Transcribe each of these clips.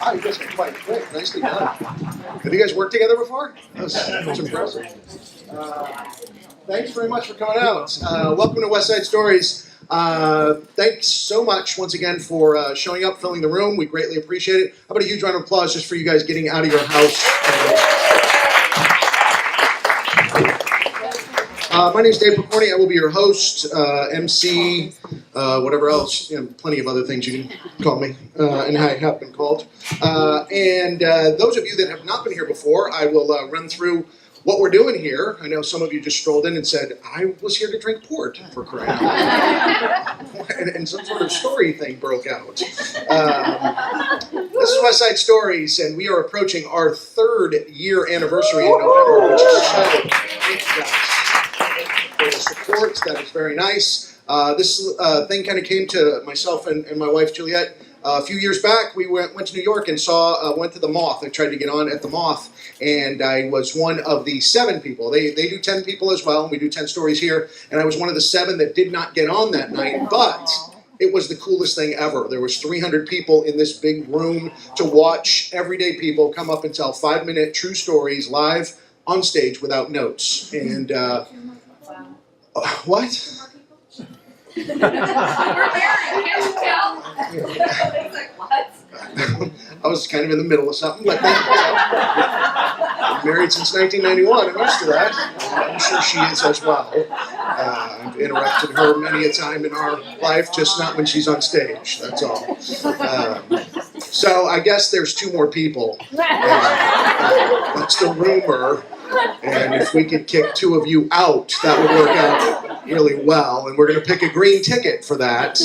Wow, you guys are quite quick. Nicely done. Have you guys worked together before? That's impressive. Thanks very much for coming out. Welcome to WestSide Stories. Thanks so much once again for showing up, filling the room. We greatly appreciate it. How about a huge round of applause just for you guys getting out of your house. My name is Dave Picorni. I will be your host, MC, whatever else, plenty of other things you can call me, and I have been called. And those of you that have not been here before, I will run through what we're doing here. I know some of you just strolled in and said, I was here to drink port, for crying out loud. And some sort of story thing broke out. This is WestSide Stories, and we are approaching our 3rd year anniversary in November, which is so thank you guys for the support. That is very nice. This thing kind of came to myself and my wife Juliet a few years back. We went to New York and went to the Moth. I tried to get on at the Moth, and I was one of the 7 people. They do 10 people as well, and we do 10 stories here, and I was one of the 7 that did not get on that night, but it was the coolest thing ever. There was 300 people in this big room to watch everyday people come up and tell 5-minute true stories live on stage without notes. And what? You were there, can't you tell? It's like, what? I was kind of in the middle of something, but I'm married since 1991. I'm used to that. I'm sure she is as well. I've interrupted her many a time in our life, just not when she's on stage. That's all. So I guess there's 2 more people. That's the rumor. And if we could kick 2 of you out, that would work out really well. And we're going to pick a green ticket for that.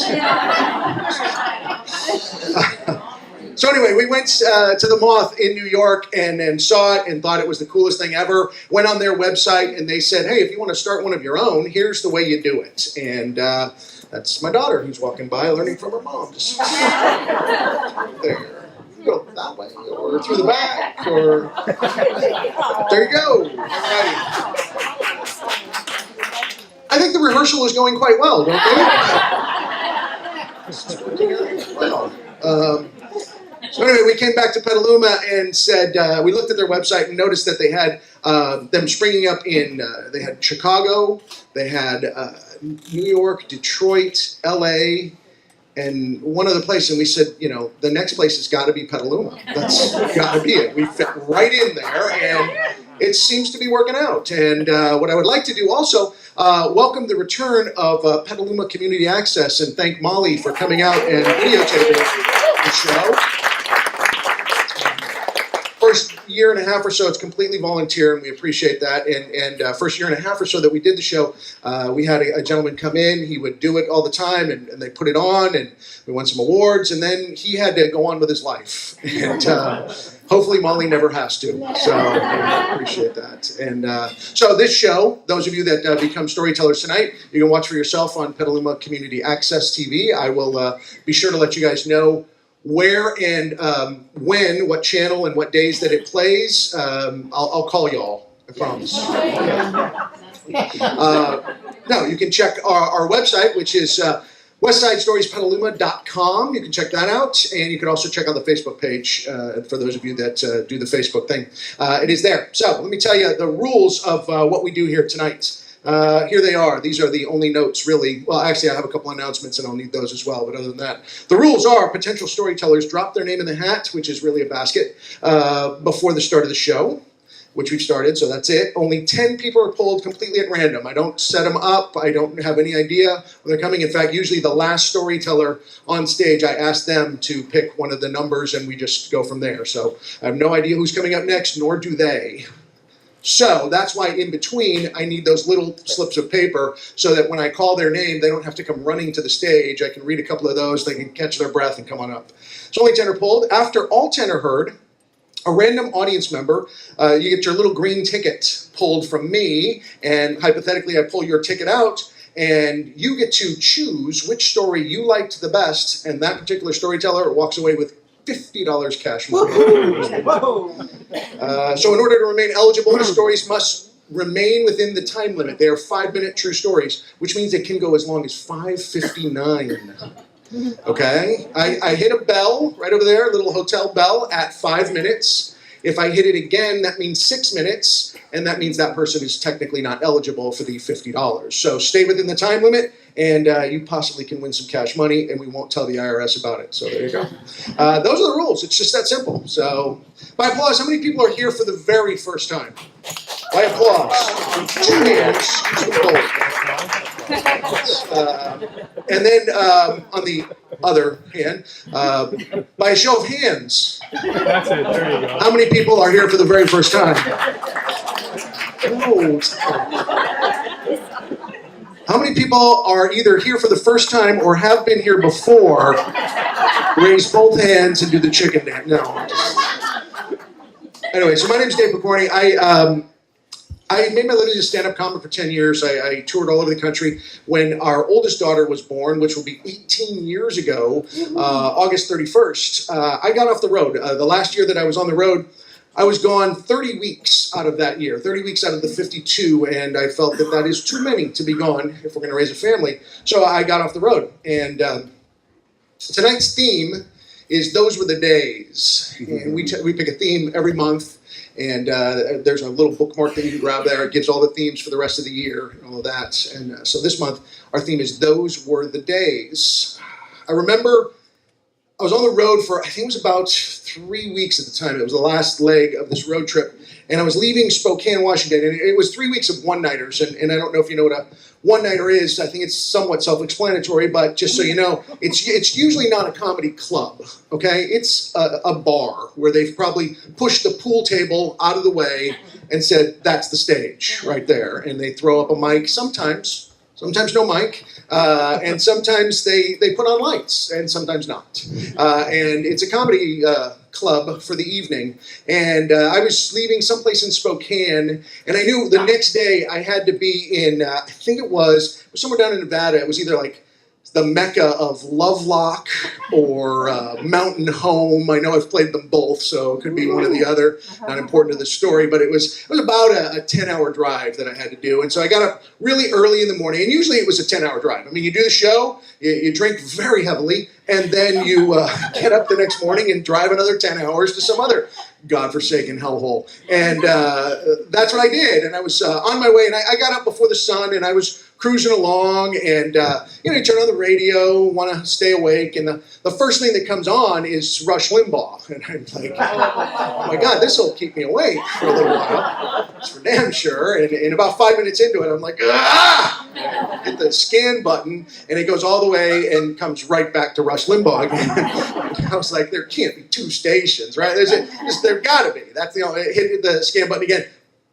So anyway, we went to the Moth in New York and saw it and thought it was the coolest thing ever. Went on their website and they said, hey, if you want to start one of your own, here's the way you do it. And that's my daughter who's walking by learning from her mom. Just there. Go that way, or through the back, or there you go. Alrighty. I think the rehearsal is going quite well, don't you? Well. So anyway, we came back to Petaluma and said, we looked at their website and noticed that they had them springing up in, they had Chicago, they had New York, Detroit, LA, and one other place, and we said, the next place has got to be Petaluma. That's got to be it. We fit right in there, and it seems to be working out. And what I would like to do also, welcome the return of Petaluma Community Access, and thank Molly for coming out and videotaping the show. First year and a half or so, it's completely volunteer, and we appreciate that. And first year and a half or so that we did the show, we had a gentleman come in. He would do it all the time, and they put it on, and we won some awards. And then he had to go on with his life. And hopefully Molly never has to. So I appreciate that. And so this show, those of you that become storytellers tonight, you can watch for yourself on Petaluma Community Access TV. I will be sure to let you guys know where and when, what channel and what days that it plays. I'll call y'all, I promise. No, you can check our website, which is WestSideStoriesPetaluma.com. You can check that out, and you can also check out the Facebook page for those of you that do the Facebook thing. It is there. So let me tell you the rules of what we do here tonight. Here they are. These are the only notes, really. Well, actually, I have a couple announcements, and I'll need those as well. But other than that, the rules are potential storytellers drop their name in the hat, which is really a basket, before the start of the show, which we've started, so that's it. Only 10 people are pulled completely at random. I don't set them up. I don't have any idea when they're coming. In fact, usually the last storyteller on stage, I ask them to pick one of the numbers, and we just go from there. So I have no idea who's coming up next, nor do they. So that's why in between, I need those little slips of paper so that when I call their name, they don't have to come running to the stage. I can read a couple of those, they can catch their breath and come on up. So only 10 are pulled. After all 10 are heard, a random audience member, you get your little green ticket pulled from me, and hypothetically I pull your ticket out, and you get to choose which story you liked the best, and that particular storyteller walks away with $50 cash money. So in order to remain eligible, the stories must remain within the time limit. They are 5-minute true stories, which means they can go as long as 5:59. Okay? I hit a bell right over there, a little hotel bell at 5 minutes. If I hit it again, that means 6 minutes, and that means that person is technically not eligible for the $50. So stay within the time limit, and you possibly can win some cash money, and we won't tell the IRS about it. So there you go. Those are the rules. It's just that simple. So by applause, how many people are here for the very first time? By applause. 2 hands. And then on the other hand, by a show of hands, That's it. There you go. how many people are here for the very first time? Oh. How many people are either here for the first time or have been here before? Raise both hands and do the chicken dance. No. Anyway, so my name is Dave McCorney. I made my living as a stand-up comic for 10 years. I toured all over the country. When our oldest daughter was born, which will be 18 years ago, August 31st, I got off the road. The last year that I was on the road, I was gone 30 weeks out of that year, 30 weeks out of the 52, and I felt that that is too many to be gone if we're going to raise a family. So I got off the road. And tonight's theme is Those Were the Days. And we pick a theme every month. And there's a little bookmark that you can grab there. It gives all the themes for the rest of the year and all of that. And so this month, our theme is Those Were the Days. I remember I was on the road for, I think it was about 3 weeks at the time. It was the last leg of this road trip. And I was leaving Spokane, Washington. And it was 3 weeks of one-nighters. And I don't know if you know what a one-nighter is. I think it's somewhat self-explanatory. But just so you know, it's usually not a comedy club, okay? It's a bar where they've probably pushed the pool table out of the way and said, that's the stage right there. And they throw up a mic sometimes no mic, and sometimes they put on lights, and sometimes not. And it's a comedy club for the evening. And I was leaving someplace in Spokane, and I knew the next day I had to be in, I think it was somewhere down in Nevada. It was either like the mecca of Lovelock or Mountain Home. I know I've played them both, so it could be one or the other. Not important to the story, but it was about a 10-hour drive that I had to do. And so I got up really early in the morning, and usually it was a 10-hour drive. I mean, you do the show, you drink very heavily, and then you get up the next morning and drive another 10 hours to some other godforsaken hellhole. And that's what I did. And I was on my way, and I got up before the sun, and I was cruising along, and you turn on the radio, want to stay awake, and the first thing that comes on is Rush Limbaugh, and I'm like, oh my God, this will keep me awake for a little while. That's for damn sure. And about 5 minutes into it, I'm like, ah! Hit the scan button, and it goes all the way and comes right back to Rush Limbaugh again. I was like, there can't be two stations, right? There got to be. That's the only. Hit the scan button again.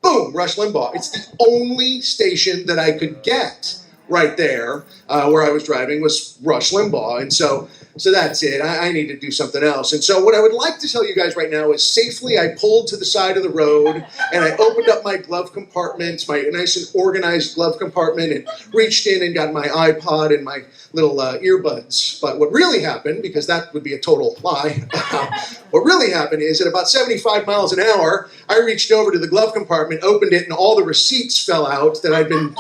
Boom, Rush Limbaugh. It's the only station that I could get right there where I was driving was Rush Limbaugh. And so that's it. I need to do something else. And so what I would like to tell you guys right now is safely I pulled to the side of the road and I opened up my glove compartment, my nice and organized glove compartment, and reached in and got my iPod and my little earbuds. But what really happened, because that would be a total lie, what really happened is at about 75 miles an hour, I reached over to the glove compartment, opened it, and all the receipts fell out that I'd been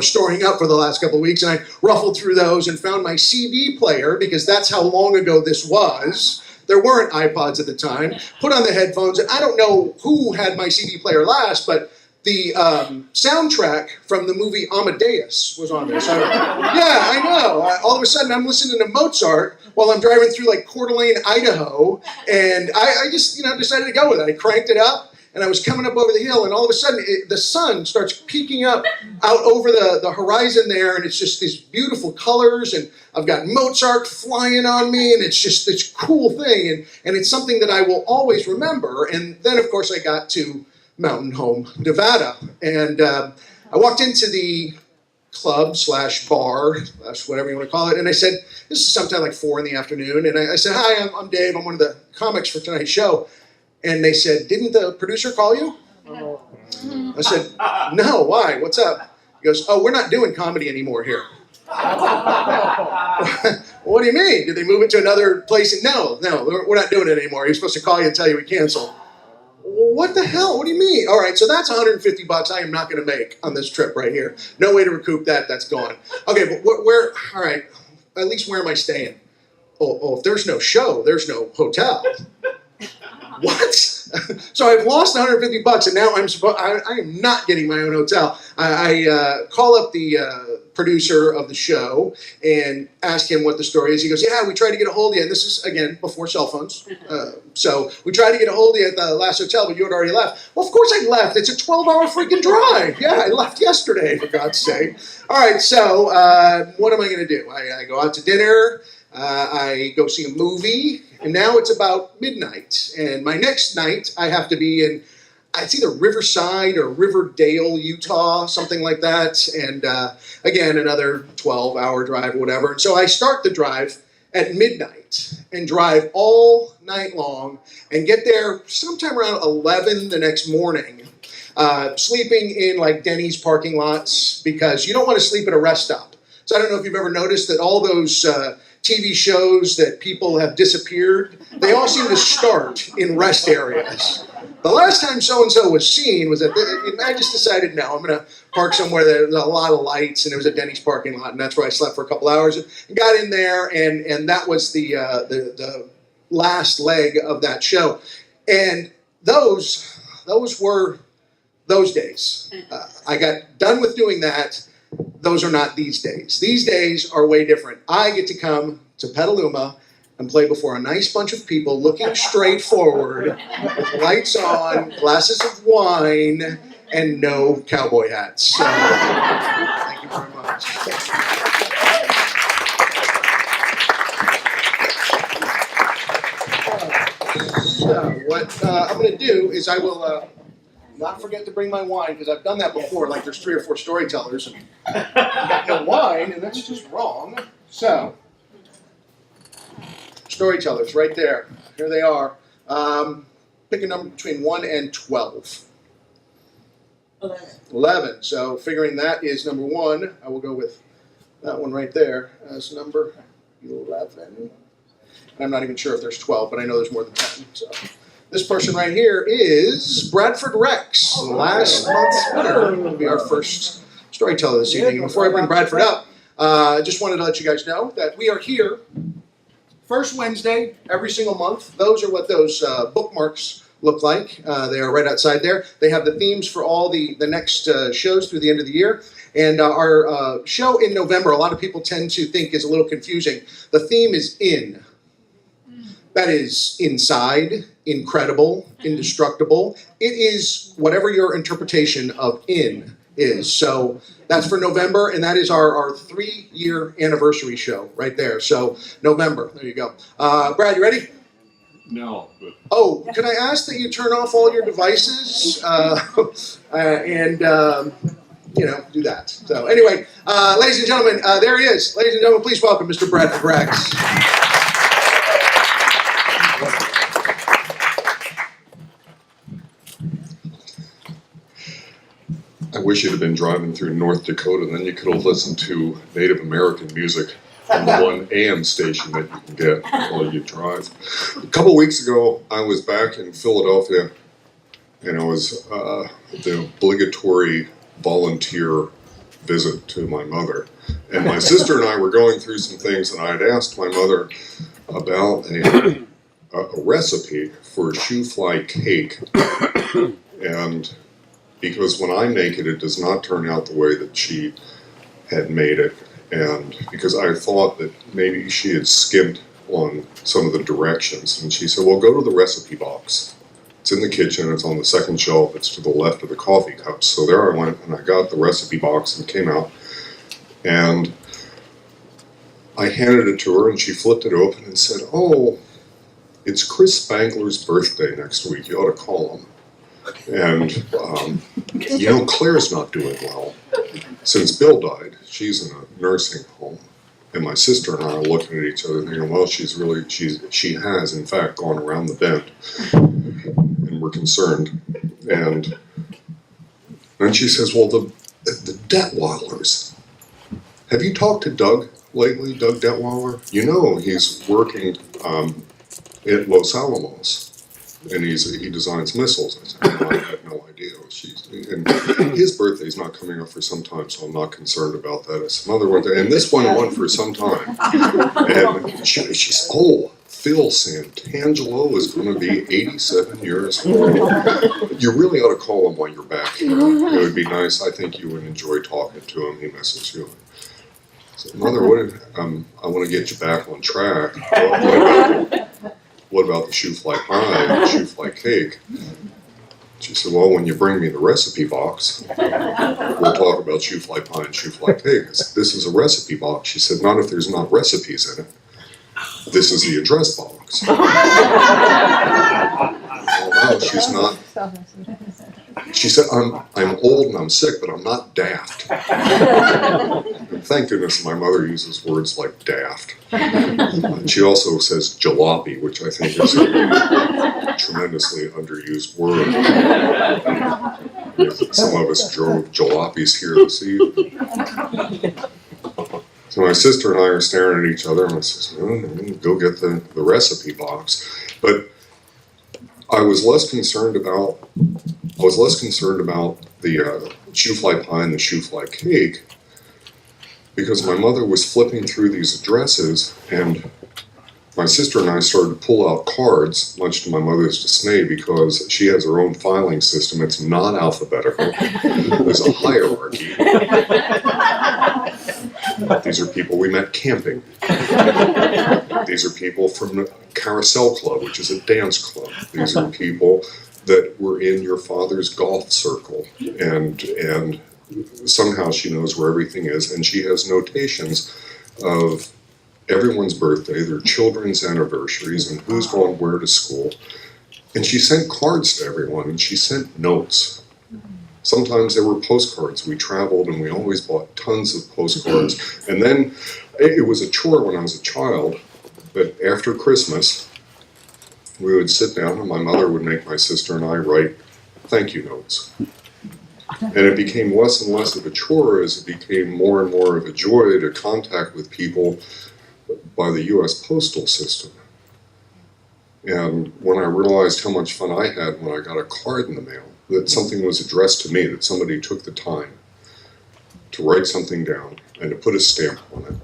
storing up for the last couple of weeks, and I ruffled through those and found my CD player, because that's how long ago this was. There weren't iPods at the time. Put on the headphones, and I don't know who had my CD player last, but the soundtrack from the movie Amadeus was on there. So, yeah, I know. All of a sudden, I'm listening to Mozart while I'm driving through like Coeur d'Alene, Idaho, and I just decided to go with it. I cranked it up. And I was coming up over the hill, and all of a sudden, the sun starts peeking up out over the horizon there, and it's just these beautiful colors, and I've got Mozart flying on me, and it's just this cool thing, and it's something that I will always remember. And then, of course, I got to Mountain Home, Nevada, and I walked into the club / bar / whatever you want to call it, and I said, this is sometime like 4 in the afternoon, and I said, hi, I'm Dave, I'm one of the comics for tonight's show. And they said, didn't the producer call you? I said, no, why? What's up? He goes, oh, we're not doing comedy anymore here. What do you mean? Did they move it to another place? No, we're not doing it anymore. He was supposed to call you and tell you we canceled. What the hell? What do you mean? All right, so that's $150 I am not going to make on this trip right here. No way to recoup that. That's gone. Okay, but where? All right, at least where am I staying? oh, if there's no show, there's no hotel. What? So I've lost $150, and now I am not getting my own hotel. I call up the producer of the show and ask him what the story is. He goes, "Yeah, we tried to get a hold of you," and this is again before cell phones. So we tried to get a hold of you at the last hotel, but you had already left. Well, of course I left. It's a 12-hour freaking drive. Yeah, I left yesterday, for God's sake. All right, so what am I going to do? I go out to dinner. I go see a movie, and now it's about midnight. And my next night, I have to be in, it's either Riverside or Riverdale, Utah, something like that. And again, another 12-hour drive or whatever. And so I start the drive at midnight and drive all night long and get there sometime around 11 the next morning, sleeping in like Denny's parking lots because you don't want to sleep at a rest stop. So I don't know if you've ever noticed that all those TV shows that people have disappeared, they all seem to start in rest areas. The last time so-and-so was seen was at, I just decided, no, I'm going to park somewhere that there's a lot of lights, and it was a Denny's parking lot, and that's where I slept for a couple hours. And got in there, and that was the last leg of that show. And those were those days. I got done with doing that. Those are not these days. These days are way different. I get to come to Petaluma and play before a nice bunch of people looking straight forward, with lights on, glasses of wine, and no cowboy hats. So, thank you very much. So, what I'm going to do is I will not forget to bring my wine, because I've done that before, like there's 3 or 4 storytellers, and got no wine, and that's just wrong. So, storytellers, right there. Here they are. Pick a number between 1 and 12. 11. So, figuring that is number 1, I will go with that one right there as number 11. And I'm not even sure if there's 12, but I know there's more than 10. So. This person right here is Bradford Rex, last month's winner. Will be our first storyteller this evening. And before I bring Bradford up, I just wanted to let you guys know that we are here first Wednesday every single month. Those are what those bookmarks look like. They are right outside there. They have the themes for all the next shows through the end of the year. And our show in November, a lot of people tend to think is a little confusing. The theme is in. That is inside, incredible, indestructible. It is whatever your interpretation of in is. So that's for November, and that is our 3-year anniversary show right there. So November, there you go. Brad, you ready? No. But... Oh, can I ask that you turn off all your devices and do that. So anyway, ladies and gentlemen, there he is. Ladies and gentlemen, please welcome Mr. Bradford Rex. I wish you'd have been driving through North Dakota, then you could have listened to Native American music on the 1 AM station that you can get while you drive. A couple weeks ago, I was back in Philadelphia, and I was the obligatory volunteer visit to my mother. And my sister and I were going through some things, and I had asked my mother about a recipe for shoe fly cake. And because when I make it, it does not turn out the way that she had made it. And because I thought that maybe she had skimmed on some of the directions. And she said, well, go to the recipe box. It's in the kitchen, it's on the second shelf, it's to the left of the coffee cups. So there I went, and I got the recipe box and came out. And I handed it to her, and she flipped it open and said, oh, it's Chris Spangler's birthday next week. You ought to call him. And, Claire's not doing well. Since Bill died, she's in a nursing home. And my sister and I are looking at each other thinking, well, she has, in fact, gone around the bend. And we're concerned. And then she says, well, the Detweilers. Have you talked to Doug lately, Doug Detweiler? You know he's working at Los Alamos. and he designs missiles. I said, well, I had no idea. And his birthday's not coming up for some time, so I'm not concerned about that. I said, Mother, and this one won for some time. And she's, oh, Phil Santangelo is going to be 87 years old. You really ought to call him while you're back here. It would be nice. I think you would enjoy talking to him. He misses you. So, Mother, I want to get you back on track. What about the shoe fly pie and the shoe fly cake? She said, well, when you bring me the recipe box, we'll talk about shoe fly pie and shoe fly cake. I said, this is a recipe box. She said, not if there's not recipes in it. This is the address box. Oh, no, she's not. She said, I'm old and I'm sick, but I'm not daft. And thank goodness my mother uses words like daft. She also says jalopy, which I think is a tremendously underused word. Some of us drove jalopies here this evening. So my sister and I are staring at each other, and I says, go get the recipe box. But I was less concerned about the shoe fly pie and the shoe fly cake, because my mother was flipping through these addresses, and my sister and I started to pull out cards, much to my mother's dismay, because she has her own filing system. It's not alphabetical. There's a hierarchy. These are people we met camping. These are people from the Carousel Club, which is a dance club. These are people that were in your father's golf circle, and somehow she knows where everything is, and she has notations of everyone's birthday, their children's anniversaries, and who's going where to school. And she sent cards to everyone, and she sent notes. Sometimes there were postcards. We traveled, and we always bought tons of postcards. And then it was a chore when I was a child, but after Christmas, we would sit down, and my mother would make my sister and I write thank you notes. And it became less and less of a chore as it became more and more of a joy to contact with people by the U.S. postal system. And when I realized how much fun I had when I got a card in the mail, that something was addressed to me, that somebody took the time to write something down and to put a stamp on it,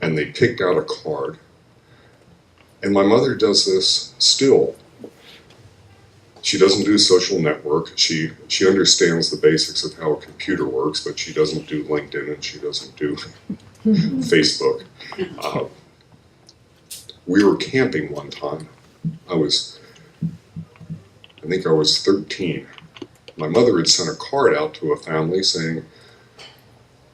and they picked out a card. And my mother does this still. She doesn't do social network. She understands the basics of how a computer works, but she doesn't do LinkedIn and she doesn't do Facebook. We were camping one time. I think I was 13. My mother had sent a card out to a family saying,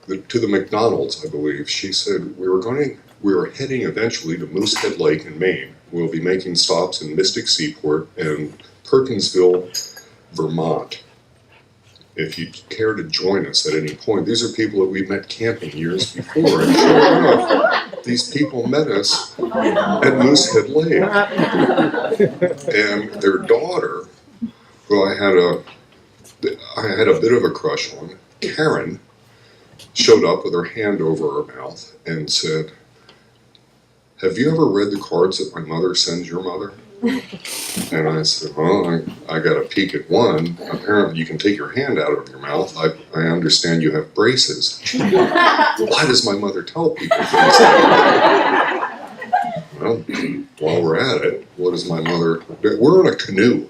to the McDonald's, I believe. She said, we were heading eventually to Moosehead Lake in Maine. We'll be making stops in Mystic Seaport and Perkinsville, Vermont. If you care to join us at any point, these are people that we met camping years before. And sure enough, these people met us at Moosehead Lake. And their daughter, who I had a bit of a crush on, Karen, showed up with her hand over her mouth and said, have you ever read the cards that my mother sends your mother? And I said, well, I got a peek at one. Apparently you can take your hand out of your mouth. I understand you have braces. Why does my mother tell people things like that? Well, while we're at it, what does my mother... We're in a canoe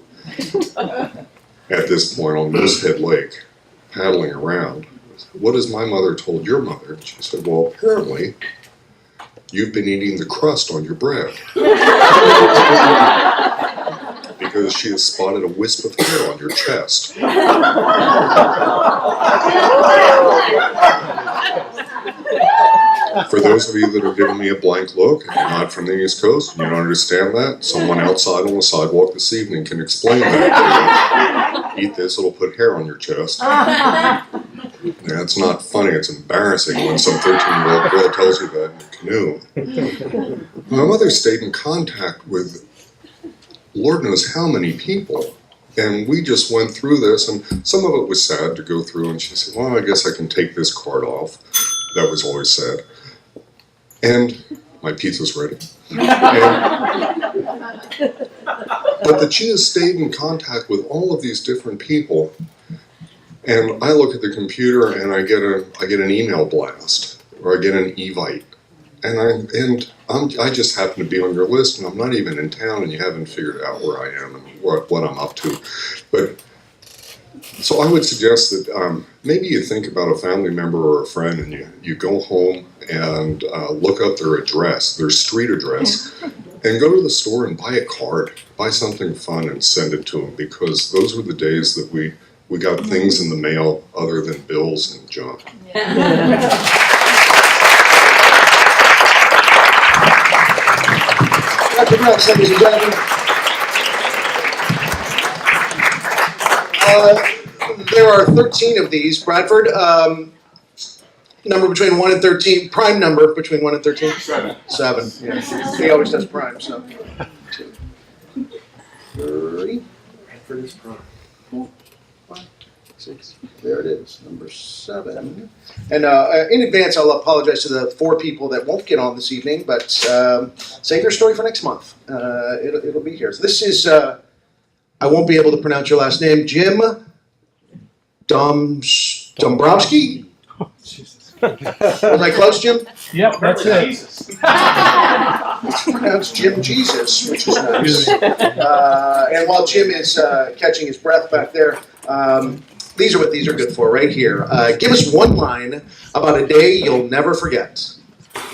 at this point on Moosehead Lake, paddling around. What has my mother told your mother? She said, well, apparently you've been eating the crust on your bread. Because she has spotted a wisp of hair on your chest. For those of you that are giving me a blank look, if you're not from the East Coast and you don't understand that, someone outside on the sidewalk this evening can explain that to you. Eat this, it'll put hair on your chest. It's not funny, it's embarrassing when some 13-year-old girl tells you that in a canoe. My mother stayed in contact with Lord knows how many people. And we just went through this, and some of it was sad to go through, and she said, well, I guess I can take this card off. That was always sad. And my pizza's ready. But But that she has stayed in contact with all of these different people. And I look at the computer and I get an email blast or I get an evite, and I just happen to be on your list, and I'm not even in town, and you haven't figured out where I am and what I'm up to. But so I would suggest that maybe you think about a family member or a friend, and you go home and look up their address, their street address, and go to the store and buy a card, buy something fun, and send it to them, because those were the days that we got things in the mail other than bills and junk. Dr. Brooks, ladies and gentlemen. There are 13 of these. Bradford, number between 1 and 13, prime number between 1 and 13? 7. Yeah. He always does prime, so. 2, 3. Bradford is prime. 4, 5, 6. There it is, number 7. And in advance, I'll apologize to the 4 people that won't get on this evening, but save your story for next month. It'll be here. So this is, I won't be able to pronounce your last name, Jim Dombrowski? Was I close, Jim? Yep, that's it. It's pronounced Jim Jesus, which is nice. And while Jim is catching his breath back there, these are what these are good for right here. Give us one line about a day you'll never forget.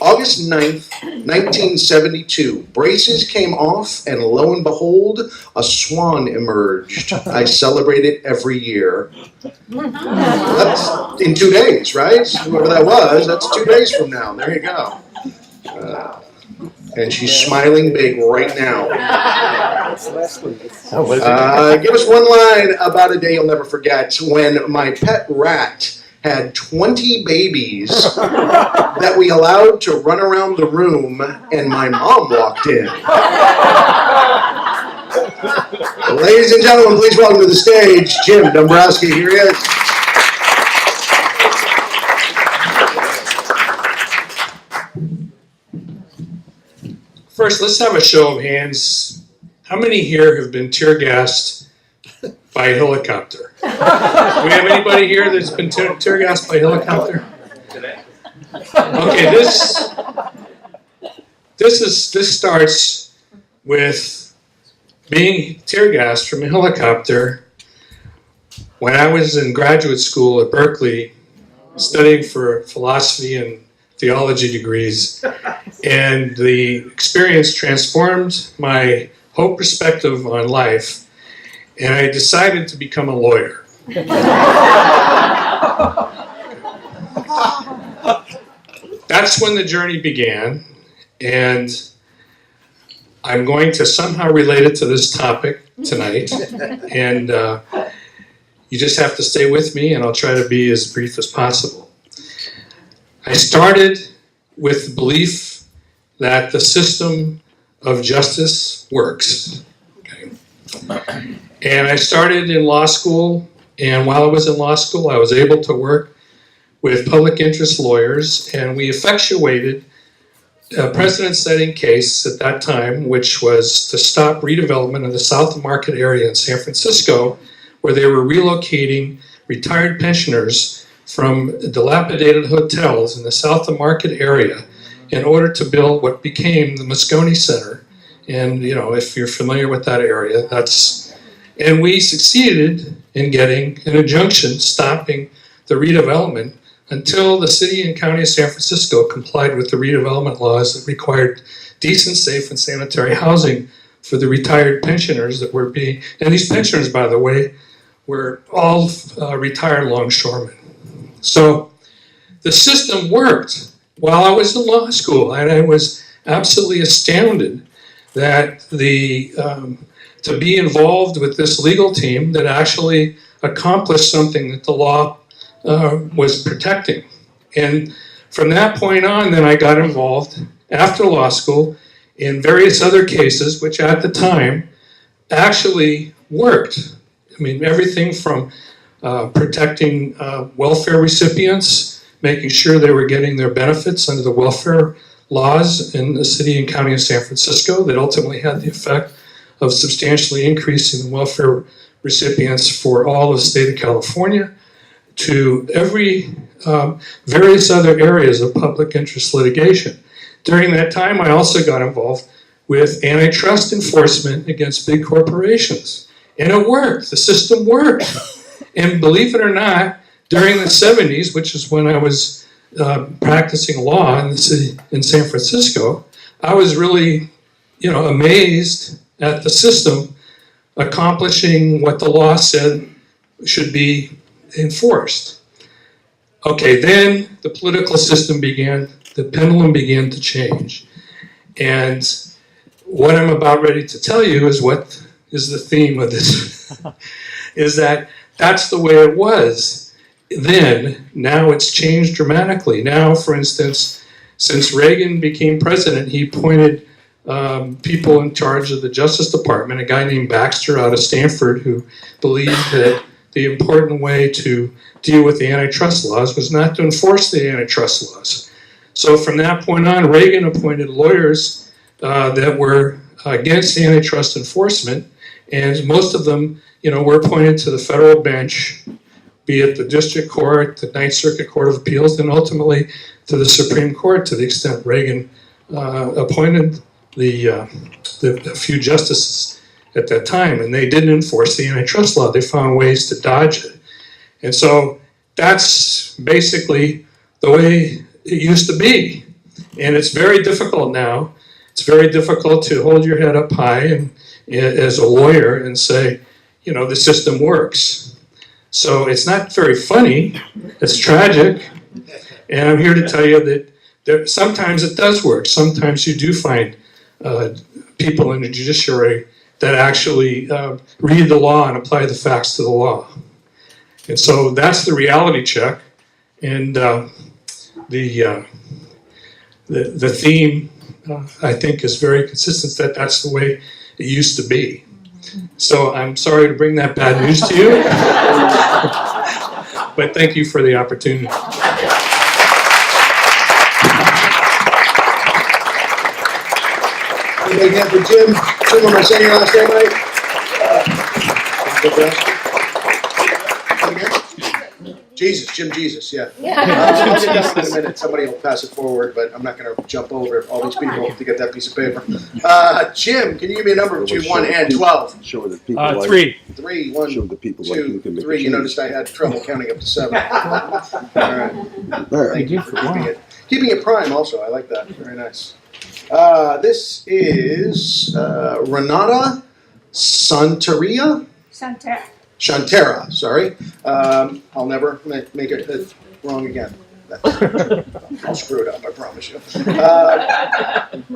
August 9th, 1972. Braces came off, and lo and behold, a swan emerged. I celebrate it every year. That's in 2 days, right? Whoever that was, that's 2 days from now. There you go. And she's smiling big right now. Give us one line about a day you'll never forget. When my pet rat had 20 babies that we allowed to run around the room, and my mom walked in. Ladies and gentlemen, please welcome to the stage Jim Dombrowski. Here he is. First, let's have a show of hands. How many here have been tear gassed by a helicopter? Do we have anybody here that's been tear gassed by a helicopter? Okay, this starts with being tear gassed from a helicopter when I was in graduate school at Berkeley studying for philosophy and theology degrees, and the experience transformed my whole perspective on life, and I decided to become a lawyer. That's when the journey began, and I'm going to somehow relate it to this topic tonight, and you just have to stay with me, and I'll try to be as brief as possible. I started with the belief that the system of justice works. Okay. And I started in law school, and while I was in law school, I was able to work with public interest lawyers, and we effectuated a precedent-setting case at that time, which was to stop redevelopment of the South Market area in San Francisco, where they were relocating retired pensioners from dilapidated hotels in the South of Market area in order to build what became the Moscone Center. And, you know, if you're familiar with that area, and we succeeded in getting an injunction stopping the redevelopment until the city and county of San Francisco complied with the redevelopment laws that required decent, safe, and sanitary housing for the retired pensioners that were being, and these pensioners, by the way, were all retired longshoremen. So the system worked while I was in law school, and I was absolutely astounded that to be involved with this legal team that actually accomplished something that the law was protecting. And from that point on, then I got involved after law school in various other cases, which at the time actually worked. I mean, everything from protecting welfare recipients, making sure they were getting their benefits under the welfare laws in the city and county of San Francisco that ultimately had the effect of substantially increasing the welfare recipients for all of the state of California to every various other areas of public interest litigation. During that time, I also got involved with antitrust enforcement against big corporations. And it worked. The system worked. And believe it or not, during the 70s, which is when I was practicing law in the city in San Francisco, I was really, amazed at the system accomplishing what the law said should be enforced. Okay, then the political system the pendulum began to change. And what I'm about ready to tell you is what is the theme of this, is that that's the way it was then. Now it's changed dramatically. Now, for instance, since Reagan became president, he appointed people in charge of the Justice Department, a guy named Baxter out of Stanford, who believed that the important way to deal with the antitrust laws was not to enforce the antitrust laws. So from that point on, Reagan appointed lawyers that were against antitrust enforcement, and most of them, were appointed to the federal bench, be it the district court, the Ninth Circuit Court of Appeals, and ultimately to the Supreme Court, to the extent Reagan appointed the few justices at that time, and they didn't enforce the antitrust law. They found ways to dodge it. And so that's basically the way it used to be. And it's very difficult now. It's very difficult to hold your head up high and as a lawyer and say, the system works. So it's not very funny. It's tragic. And I'm here to tell you that sometimes it does work. Sometimes you do find people in the judiciary that actually read the law and apply the facts to the law. And so that's the reality check. And the theme, I think, is very consistent, that that's the way it used to be. So I'm sorry to bring that bad news to you, but thank you for the opportunity. Big hand for Jim. Jim, am I saying your last name right? Jesus, Jim Jesus, yeah. I'll get that in a minute. Somebody will pass it forward, but I'm not going to jump over all these people to get that piece of paper. Jim, can you give me a number between 1 and 12? Show the people. 3. 3, 1, Show the people 2, 3. You noticed I had trouble counting up to 7. All right. Thank you for keeping it prime. Also, I like that. Very nice. This is Renata Santeria. Shantera, sorry. I'll never make it wrong again. I'll screw it up, I promise you.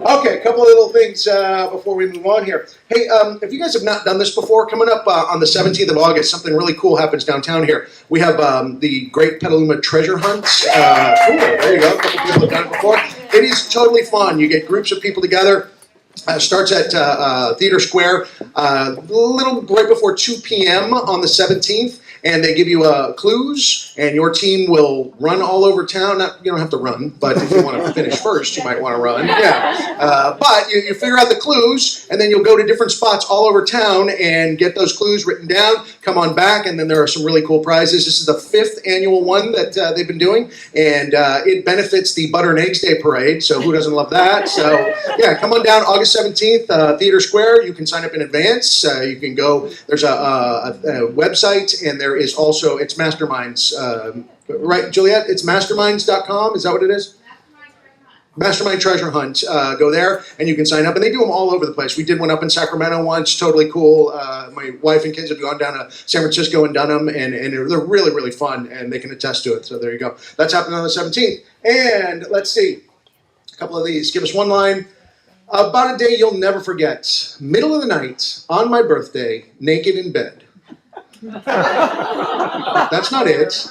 Okay, a couple of little things before we move on here. Hey, if you guys have not done this before, coming up on the 17th of August, something really cool happens downtown here. We have the Great Petaluma Treasure Hunt. Cool, there you go. A couple people have done it before. It is totally fun. You get groups of people together. Starts at Theater Square a little right before 2 p.m. on the 17th, and they give you clues, and your team will run all over town. You don't have to run, but if you want to finish first, you might want to run. Yeah, but you figure out the clues, and then you'll go to different spots all over town and get those clues written down. Come on back, and then there are some really cool prizes. This is the 5th annual one that they've been doing, and it benefits the Butter and Eggs Day Parade, so who doesn't love that? So, yeah, come on down August 17th, Theater Square. You can sign up in advance. You can go, there's a website, and there is also, it's Masterminds, right, Juliet? It's masterminds.com, is that what it is? Mastermind Treasure Hunt. Go there, and you can sign up. And they do them all over the place. We did one up in Sacramento once, totally cool. My wife and kids have gone down to San Francisco and done them, and they're really, really fun, and they can attest to it. So there you go. That's happening on the 17th. And let's see, a couple of these. Give us one line. About a day you'll never forget. Middle of the night, on my birthday, naked in bed. That's not it.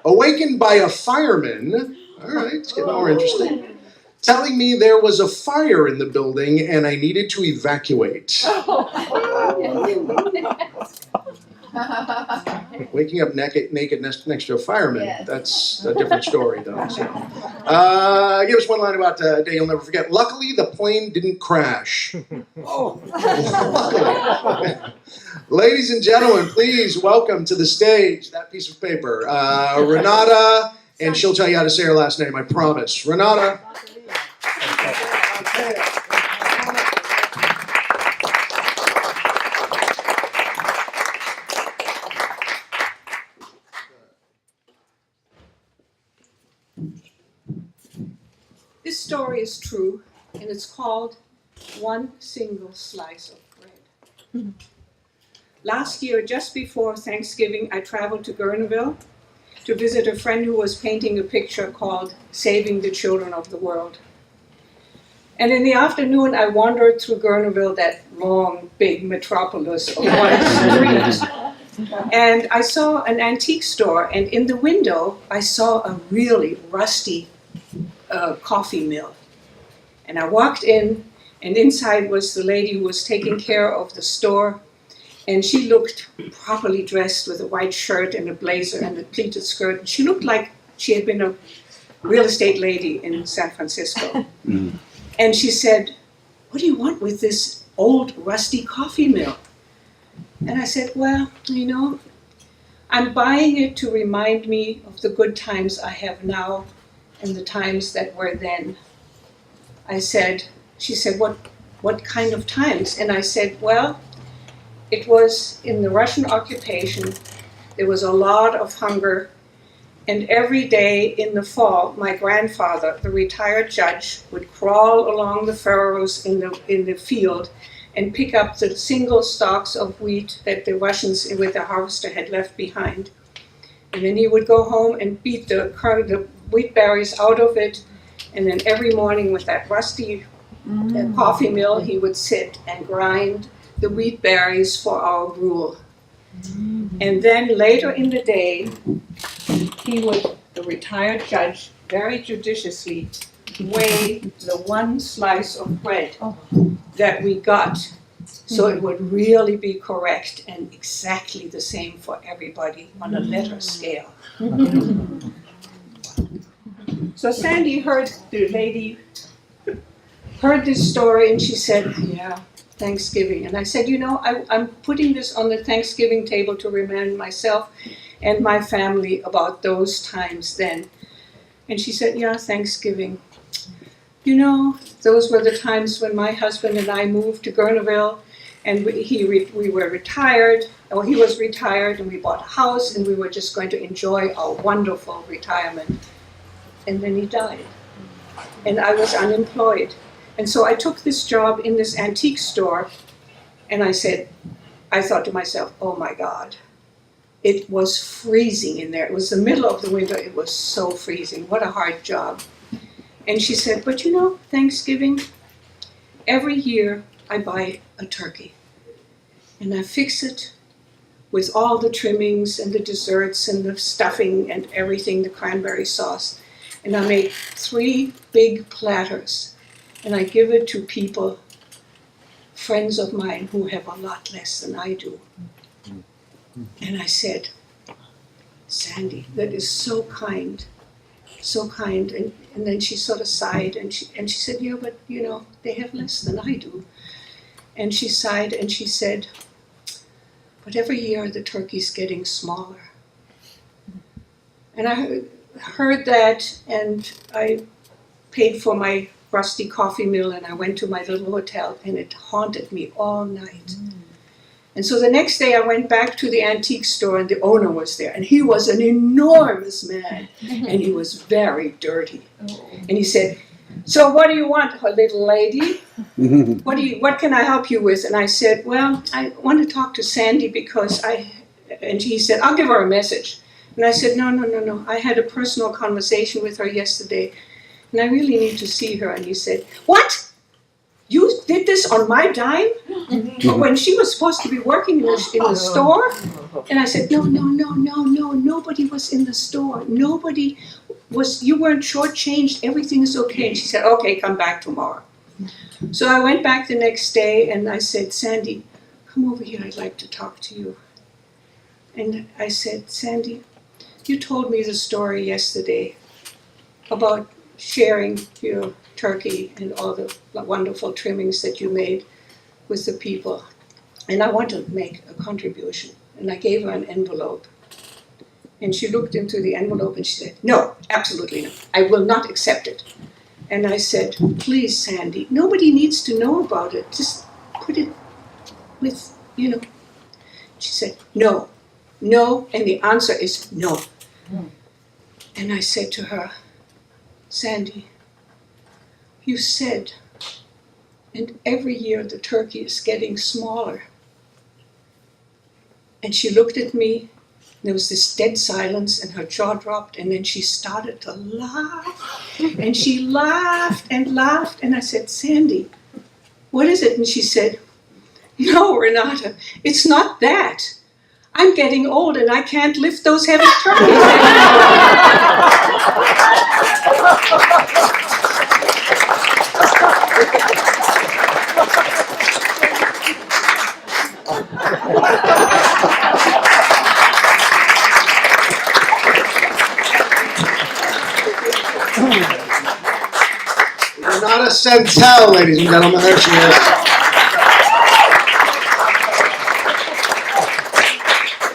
Awakened by a fireman. All right, it's getting more interesting. Telling me there was a fire in the building and I needed to evacuate. Waking up naked next to a fireman, Yes. that's a different story, though. So. Give us one line about a day you'll never forget. Luckily, the plane didn't crash. Ladies and gentlemen, please welcome to the stage that piece of paper, Renata, and she'll tell you how to say her last name, I promise. Renata. This story is true, and it's called One Single Slice of Bread. Last year, just before Thanksgiving, I traveled to Guerneville to visit a friend who was painting a picture called Saving the Children of the World. And in the afternoon, I wandered through Guerneville, that long, big metropolis of white streets. And I saw an antique store, and in the window, I saw a really rusty coffee mill. And I walked in, and inside was the lady who was taking care of the store, and she looked properly dressed with a white shirt and a blazer and a pleated skirt. And she looked like she had been a real estate lady in San Francisco. And she said, "What do you want with this old rusty coffee mill?" And I said, "Well, I'm buying it to remind me of the good times I have now and the times that were then." She said, what kind of times? And I said, well, it was in the Russian occupation. There was a lot of hunger. And every day in the fall, my grandfather, the retired judge, would crawl along the furrows in the field and pick up the single stalks of wheat that the Russians with the harvester had left behind. And then he would go home and beat the wheat berries out of it. And then every morning with that rusty coffee mill, he would sit and grind the wheat berries for our gruel. And then later in the day, the retired judge, very judiciously weigh the one slice of bread that we got, so it would really be correct and exactly the same for everybody on a letter scale. So Sandy heard this story, and she said, "Yeah, Thanksgiving." And I said, I'm putting this on the Thanksgiving table to remind myself and my family about those times then. And she said, "Yeah, Thanksgiving. Those were the times when my husband and I moved to Guerneville, and we were retired, or he was retired, and we bought a house, and we were just going to enjoy our wonderful retirement. And then he died, and I was unemployed. And so I took this job in this antique store, and I thought to myself, oh my God, it was freezing in there. It was the middle of the winter. It was so freezing. What a hard job." And she said, "But Thanksgiving, every year I buy a turkey, and I fix it with all the trimmings and the desserts and the stuffing and everything, the cranberry sauce. And I make 3 big platters, and I give it to people, friends of mine who have a lot less than I do." And I said, "Sandy, that is so kind, so kind." And then she sort of sighed, and she said, "Yeah, but they have less than I do." And she sighed, and she said, "But every year the turkey's getting smaller." And I heard that, and I paid for my rusty coffee mill, and I went to my little hotel, and it haunted me all night. And so the next day I went back to the antique store, and the owner was there, and he was an enormous man, and he was very dirty. And he said, "So what do you want, little lady? What can I help you with?" And I said, "Well, I want to talk to Sandy because and he said, "I'll give her a message." And I said, No. I had a personal conversation with her yesterday, and I really need to see her." And he said, "What? You did this on my dime? When she was supposed to be working in the store?" And I said, No. Nobody was in the store. Nobody was. You weren't shortchanged. Everything is okay." And she said, "Okay, come back tomorrow." So I went back the next day, and I said, "Sandy, come over here. I'd like to talk to you." And I said, Sandy, you told me the story yesterday about sharing your turkey and all the wonderful trimmings that you made with the people. And I want to make a contribution. And I gave her an envelope. And she looked into the envelope and she said, no, absolutely not. I will not accept it. And I said, please, Sandy, nobody needs to know about it. Just put it with, She said, no, and the answer is no. And I said to her, Sandy, you said, and every year the turkey is getting smaller. And she looked at me, and there was this dead silence, and her jaw dropped, and then she started to laugh. And she laughed, and I said, Sandy, what is it? And she said, no, Renata, it's not that. I'm getting old and I can't lift those heavy turkeys Renata Centel, ladies and gentlemen, there she is.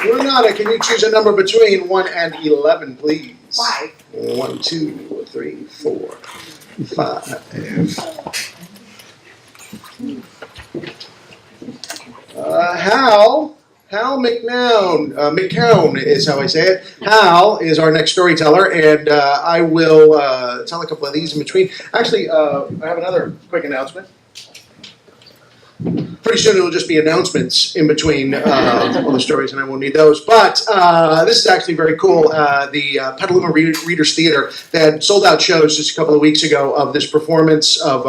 Renata, can you choose a number between 1 and 11, please? 5. 1, 2, 3, 4, 5. Hal McCown is how I say it. Hal is our next storyteller, and I will tell a couple of these in between. Actually, I have another quick announcement. Pretty soon it'll just be announcements in between all the stories, and I won't need those. But this is actually very cool. The Petaluma Readers Theater, they had sold-out shows just a couple of weeks ago of this performance of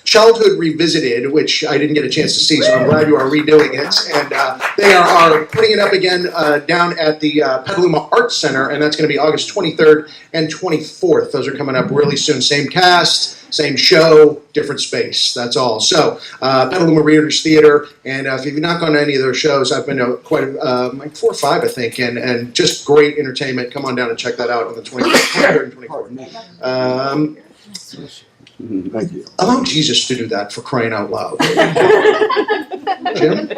Childhood Revisited, which I didn't get a chance to see, so I'm glad you are redoing it. And they are putting it up again down at the Petaluma Arts Center, and that's going to be August 23rd and 24th. Those are coming up really soon. Same cast, same show, different space. That's all. So, Petaluma Readers Theater, and if you've not gone to any of those shows, I've been to quite like 4 or 5, I think, and just great entertainment. Come on down and check that out on the 23rd and 24th. Thank you. Allow Jesus to do that, for crying out loud. Jim?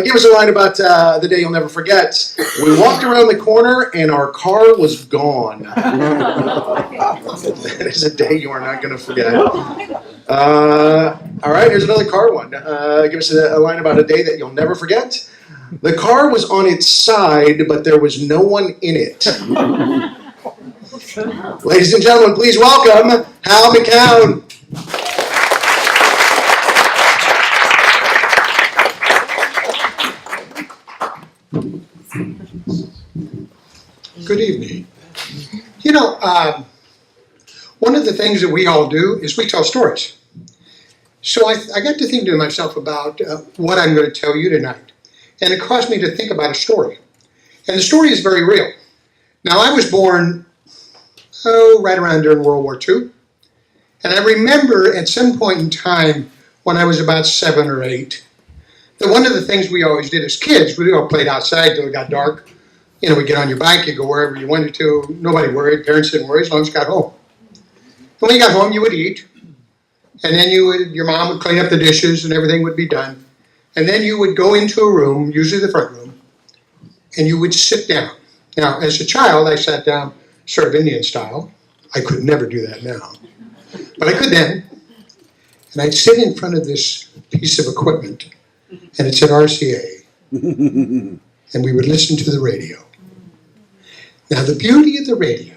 Give us a line about the day you'll never forget. We walked around the corner and our car was gone. That is a day you are not going to forget. All right, here's another car one. Give us a line about a day that you'll never forget. The car was on its side, but there was no one in it. Ladies and gentlemen, please welcome Hal McCown. Good evening. One of the things that we all do is we tell stories. So I got to think to myself about what I'm going to tell you tonight. And it caused me to think about a story. And the story is very real. Now, I was born, right around during World War II. And I remember at some point in time when I was about 7 or 8, that one of the things we always did as kids, we all played outside till it got dark. We'd get on your bike, you'd go wherever you wanted to. Nobody worried, parents didn't worry as long as you got home. When you got home, you would eat. And then your mom would clean up the dishes and everything would be done. And then you would go into a room, usually the front room, and you would sit down. Now, as a child, I sat down sort of Indian style. I could never do that now. But I could then. And I'd sit in front of this piece of equipment, and it said RCA. And we would listen to the radio. Now, the beauty of the radio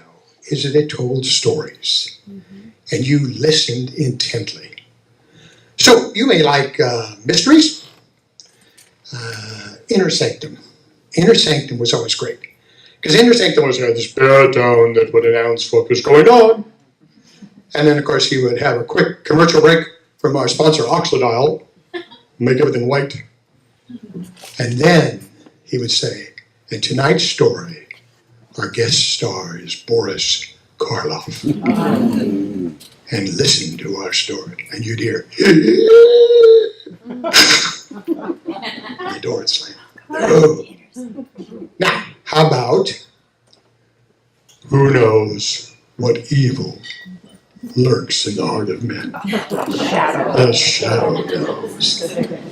is that it told stories, and you listened intently. So, you may like mysteries. Inner Sanctum. Inner Sanctum was always great. Because Inner Sanctum was this baritone that would announce what was going on. And then, of course, he would have a quick commercial break from our sponsor, Oxidile, make everything white. And then he would say, in tonight's story, our guest star is Boris Karloff. And listen to our story. And you'd hear, The door would slam. No. Now, how about, who knows what evil lurks in the heart of men? The shadow knows.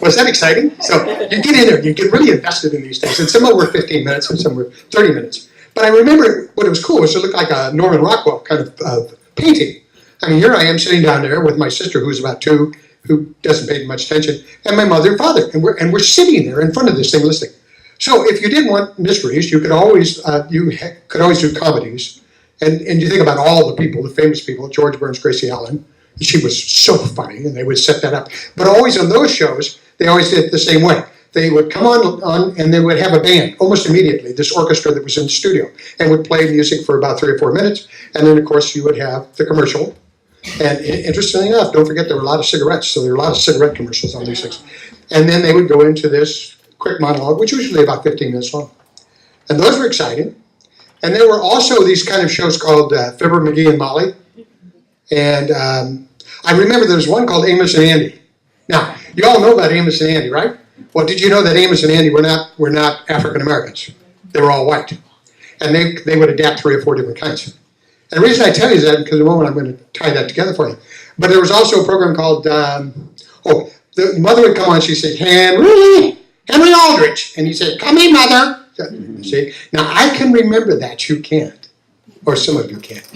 Was that exciting? So you get in there, you get really invested in these things. And some of them were 15 minutes and some were 30 minutes. But I remember what it was cool was it looked like a Norman Rockwell kind of painting. I mean, here I am sitting down there with my sister, who's about 2, who doesn't pay much attention, and my mother and father. And we're sitting there in front of this thing listening. So if you didn't want mysteries, you could always do comedies. And you think about all the people, the famous people, George Burns, Gracie Allen. She was so funny, and they would set that up. But always on those shows, they always did it the same way. They would come on and they would have a band almost immediately, this orchestra that was in the studio, and would play music for about 3 or 4 minutes. And then, of course, you would have the commercial. And interestingly enough, don't forget there were a lot of cigarettes, so there were a lot of cigarette commercials on these things. And then they would go into this quick monologue, which was usually about 15 minutes long. And those were exciting. And there were also these kind of shows called Fibber, McGee, and Molly. And I remember there was one called Amos and Andy. Now, you all know about Amos and Andy, right? Well, did you know that Amos and Andy were not African Americans? They were all white. And they would adapt 3 or 4 different kinds. And the reason I tell you that, because in a moment I'm going to tie that together for you. But there was also a program called, the mother would come on, she'd say, Henry Aldrich. And he'd say, come in, mother. See? Now, I can remember that, you can't. Or some of you can't.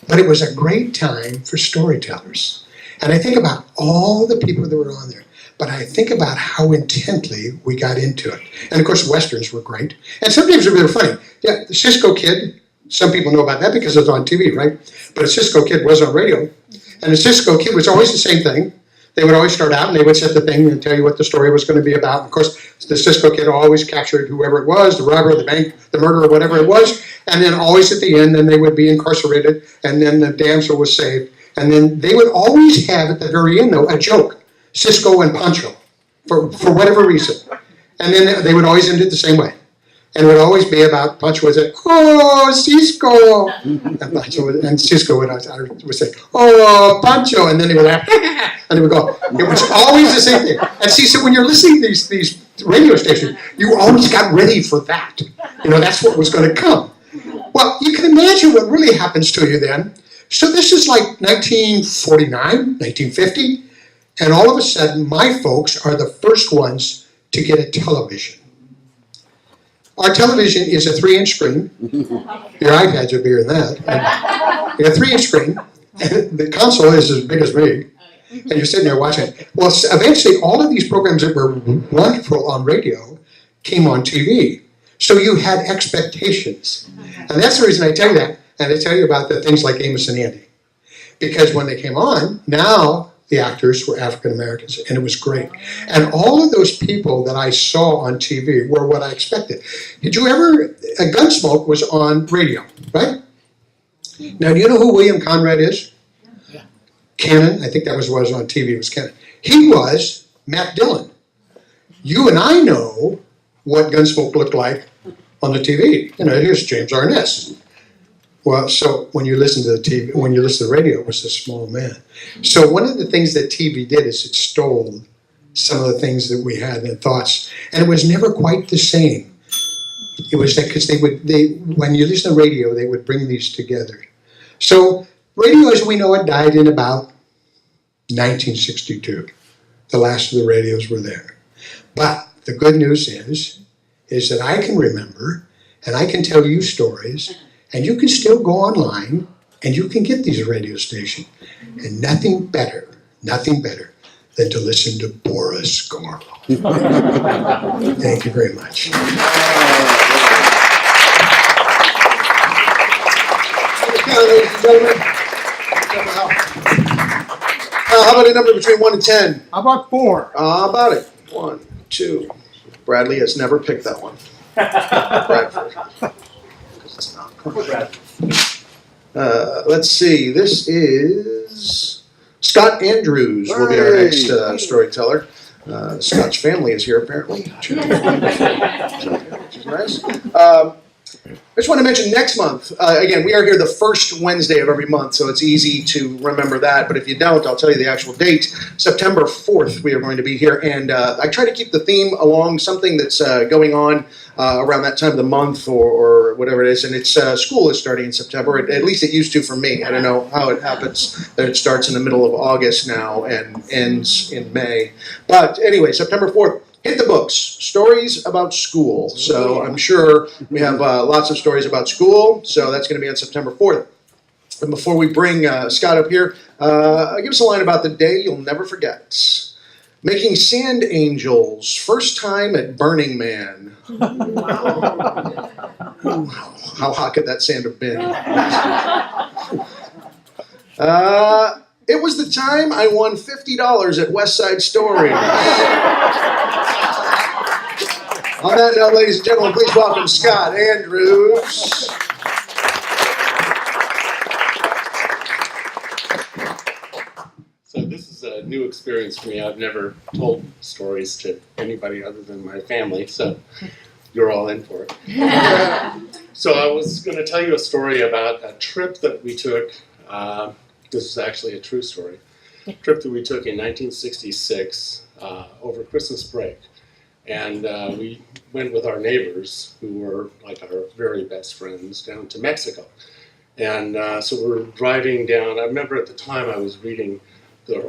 But it was a great time for storytellers. And I think about all the people that were on there. But I think about how intently we got into it. And of course, Westerns were great. And sometimes they were funny. Yeah, the Cisco Kid, some people know about that because it was on TV, right? But a Cisco Kid was on radio. And the Cisco Kid was always the same thing. They would always start out and they would set the thing and tell you what the story was going to be about. Of course, the Cisco Kid always captured whoever it was, the robber, the bank, the murderer, whatever it was. And then always at the end, then they would be incarcerated. And then the damsel was saved. And then they would always have at the very end, though, a joke. Cisco and Pancho, for whatever reason. And then they would always end it the same way. And it would always be about, Pancho would say, oh, Cisco. And Cisco would say, oh, Pancho. And then they would laugh, and they would go. It was always the same thing. And see, so when you're listening to these radio stations, you always got ready for that. You know, that's what was going to come. Well, you can imagine what really happens to you then. So this is like 1949, 1950. And all of a sudden, my folks are the first ones to get a television. Our television is a 3-inch screen. Your iPads are bigger than that. And a 3-inch screen. And the console is as big as me. And you're sitting there watching it. Well, eventually, all of these programs that were wonderful on radio came on TV. So you had expectations. And that's the reason I tell you that. And I tell you about the things like Amos and Andy. Because when they came on, now the actors were African Americans, and it was great. And all of those people that I saw on TV were what I expected. Did you ever, Gunsmoke was on radio, right? Now, do you know who William Conrad is? Yeah. Cannon, I think that was what was on TV, was Cannon. He was Matt Dillon. You and I know what Gunsmoke looked like on the TV. You know, here's James Arness. Well, so when you listen to the TV, when you listen to the radio, it was a small man. So one of the things that TV did is it stole some of the things that we had and thoughts, and it was never quite the same. It was that because when you listen to radio, they would bring these together. So radio, as we know it, died in about 1962. The last of the radios were there. But the good news is that I can remember, and I can tell you stories. And you can still go online and you can get these radio stations. And nothing better than to listen to Boris Karloff. Thank you very much. Ladies and gentlemen. How about a number between 1 and 10? How about 4? How about it? 1, 2. Bradley has never picked that one. Bradford. Let's see. This is Scott Andrews will be our next storyteller. The Scotch family is here apparently. Which is nice. I just want to mention next month, again, we are here the first Wednesday of every month, so it's easy to remember that. But if you don't, I'll tell you the actual date. September 4th, we are going to be here. And I try to keep the theme along something that's going on around that time of the month or whatever it is. And it's school is starting in September. At least it used to for me. I don't know how it happens that it starts in the middle of August now and ends in May. But anyway, September 4th. Hit the books, stories about school. So I'm sure we have lots of stories about school. So that's going to be on September 4th. And before we bring Scott up here, give us a line about the day you'll never forget. Making sand angels, first time at Burning Man. How hot could that sand have been? It was the time I won $50 at WestSide Stories. On that note, ladies and gentlemen, please welcome Scott Andrews. So this is a new experience for me. I've never told stories to anybody other than my family, so you're all in for it. So I was going to tell you a story about a trip that we took. This is actually a true story. A trip that we took in 1966 over Christmas break. And we went with our neighbors, who were like our very best friends, down to Mexico. And so we're driving down. I remember at the time I was reading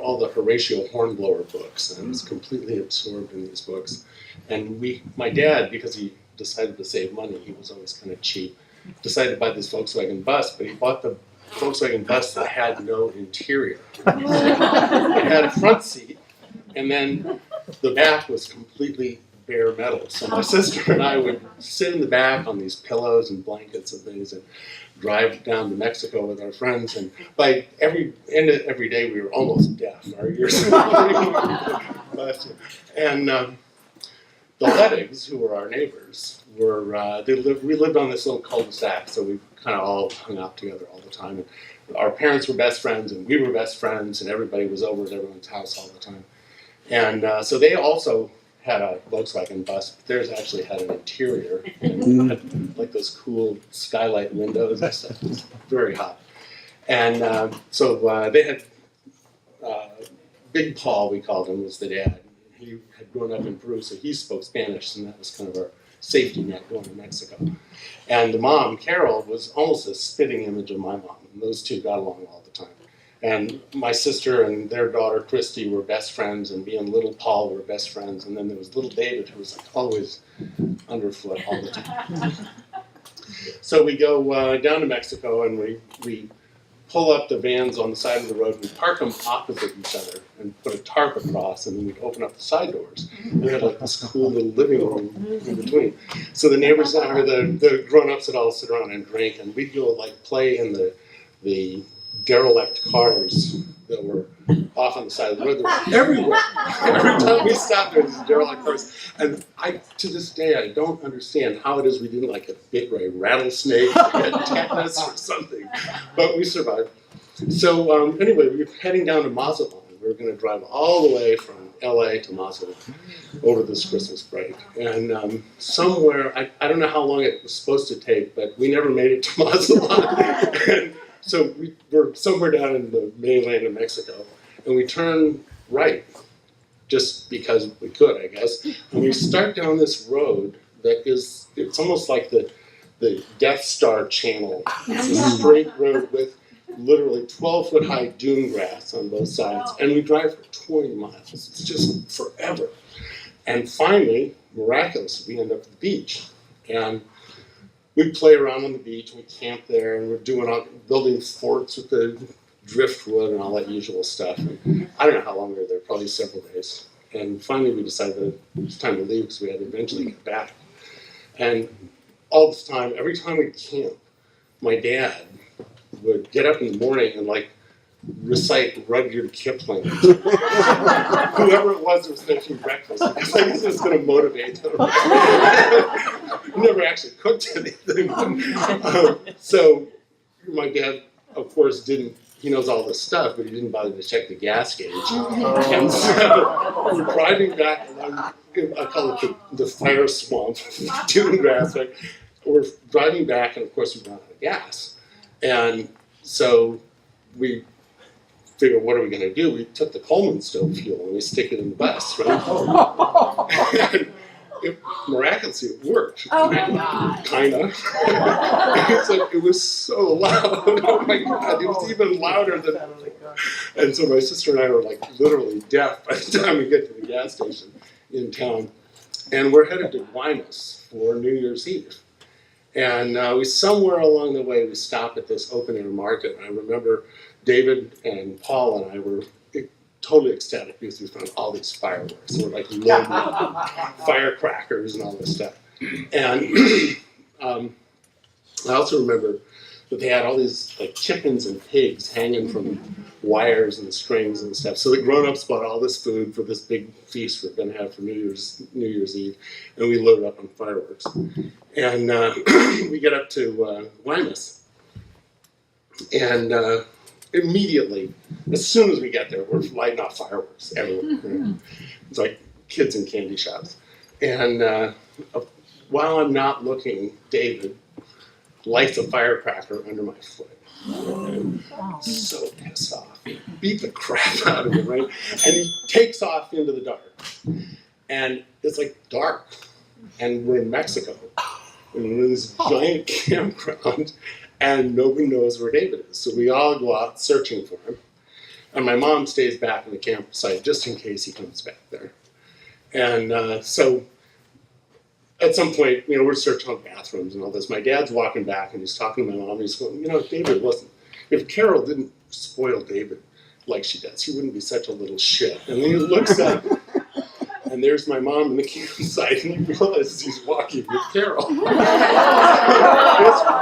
all the Horatio Hornblower books, and I was completely absorbed in these books. And my dad, because he decided to save money, he was always kind of cheap, decided to buy this Volkswagen bus, but he bought the Volkswagen bus that had no interior. It had a front seat, and then the back was completely bare metal. So my sister and I would sit in the back on these pillows and blankets and things and drive down to Mexico with our friends. And by end of every day, we were almost deaf. Our ears and the Lettigs, who were our neighbors, we lived on this little cul-de-sac, so we kind of all hung out together all the time. And our parents were best friends, and we were best friends, and everybody was over at everyone's house all the time. And so they also had a Volkswagen bus, but theirs actually had an interior, and had, like those cool skylight windows and stuff. It was very hot. And so they had Big Paul, we called him, was the dad. He had grown up in Peru, so he spoke Spanish, and that was kind of our safety net going to Mexico. And the mom, Carol, was almost a spitting image of my mom, and those two got along all the time. And my sister and their daughter, Christy, were best friends, and me and little Paul were best friends. And then there was little David, who was like always underfoot all the time. So we go down to Mexico, and we pull up the vans on the side of the road. We park them opposite each other and put a tarp across, and then we'd open up the side doors. And we had like this cool little living room in between. So the neighbors or the grown-ups would all sit around and drink, and we'd go like play in the derelict cars that were off on the side of the road. They were everywhere. Every time we stopped, there was these derelict cars. And to this day, I don't understand how it is we didn't like get bit by a rattlesnake or get tetanus or something. But we survived. So anyway, we were heading down to Mazatlan. We were going to drive all the way from LA to Mazatlan over this Christmas break. And somewhere, I don't know how long it was supposed to take, but we never made it to Mazatlan. So we were somewhere down in the mainland of Mexico, and we turn right, just because we could, I guess. And we start down this road that it's almost like the Death Star channel. It's a straight road with literally 12-foot high dune grass on both sides, and we drive for 20 miles. It's just forever. And finally, miraculously, we end up at the beach. And we play around on the beach, and we camp there, and we're building forts with the driftwood and all that usual stuff. And I don't know how long we were there, probably several days. And finally we decided that it was time to leave because we had to eventually get back. And all this time, every time we'd camp, my dad would get up in the morning and like recite Rudyard Kipling. Whoever it was that was making breakfast, because I guess it was going to motivate them. We never actually cooked anything. So my dad, of course, he knows all this stuff, but he didn't bother to check the gas gauge. And so we're driving back along, I call it the fire swamp, dune grass, right? we're driving back, and of course we run out of gas. And so we figured, what are we going to do? We took the Coleman stove fuel and we stick it in the bus, right? And miraculously, it worked. Oh my God. Kind of. It's like, it was so loud. Oh my God. It was even louder than. And so my sister and I were like literally deaf by the time we get to the gas station in town. And we're headed to Guaymas for New Year's Eve. And we somewhere along the way, we stopped at this open air market. And I remember David and Paul and I were totally ecstatic because we found all these fireworks. We're like loading firecrackers and all this stuff. And I also remember that they had all these like chickens and pigs hanging from wires and strings and stuff. So the grown-ups bought all this food for this big feast we're going to have for New Year's Eve, and we loaded up on fireworks. And we get up to Guaymas, and immediately, as soon as we get there, we're lighting off fireworks everywhere. It's like kids in candy shops. And while I'm not looking, David lights a firecracker under my foot. And so pissed off. He beat the crap out of him, right? And he takes off into the dark. And it's like dark. And we're in Mexico. And we're in this giant campground. And nobody knows where David is. So we all go out searching for him. And my mom stays back in the campsite just in case he comes back there. And so at some point, we're searching on bathrooms and all this. My dad's walking back and he's talking to my mom and he's going, David wasn't, if Carol didn't spoil David like she does, he wouldn't be such a little shit. And then he looks up and there's my mom in the campsite and he realizes he's walking with Carol. It's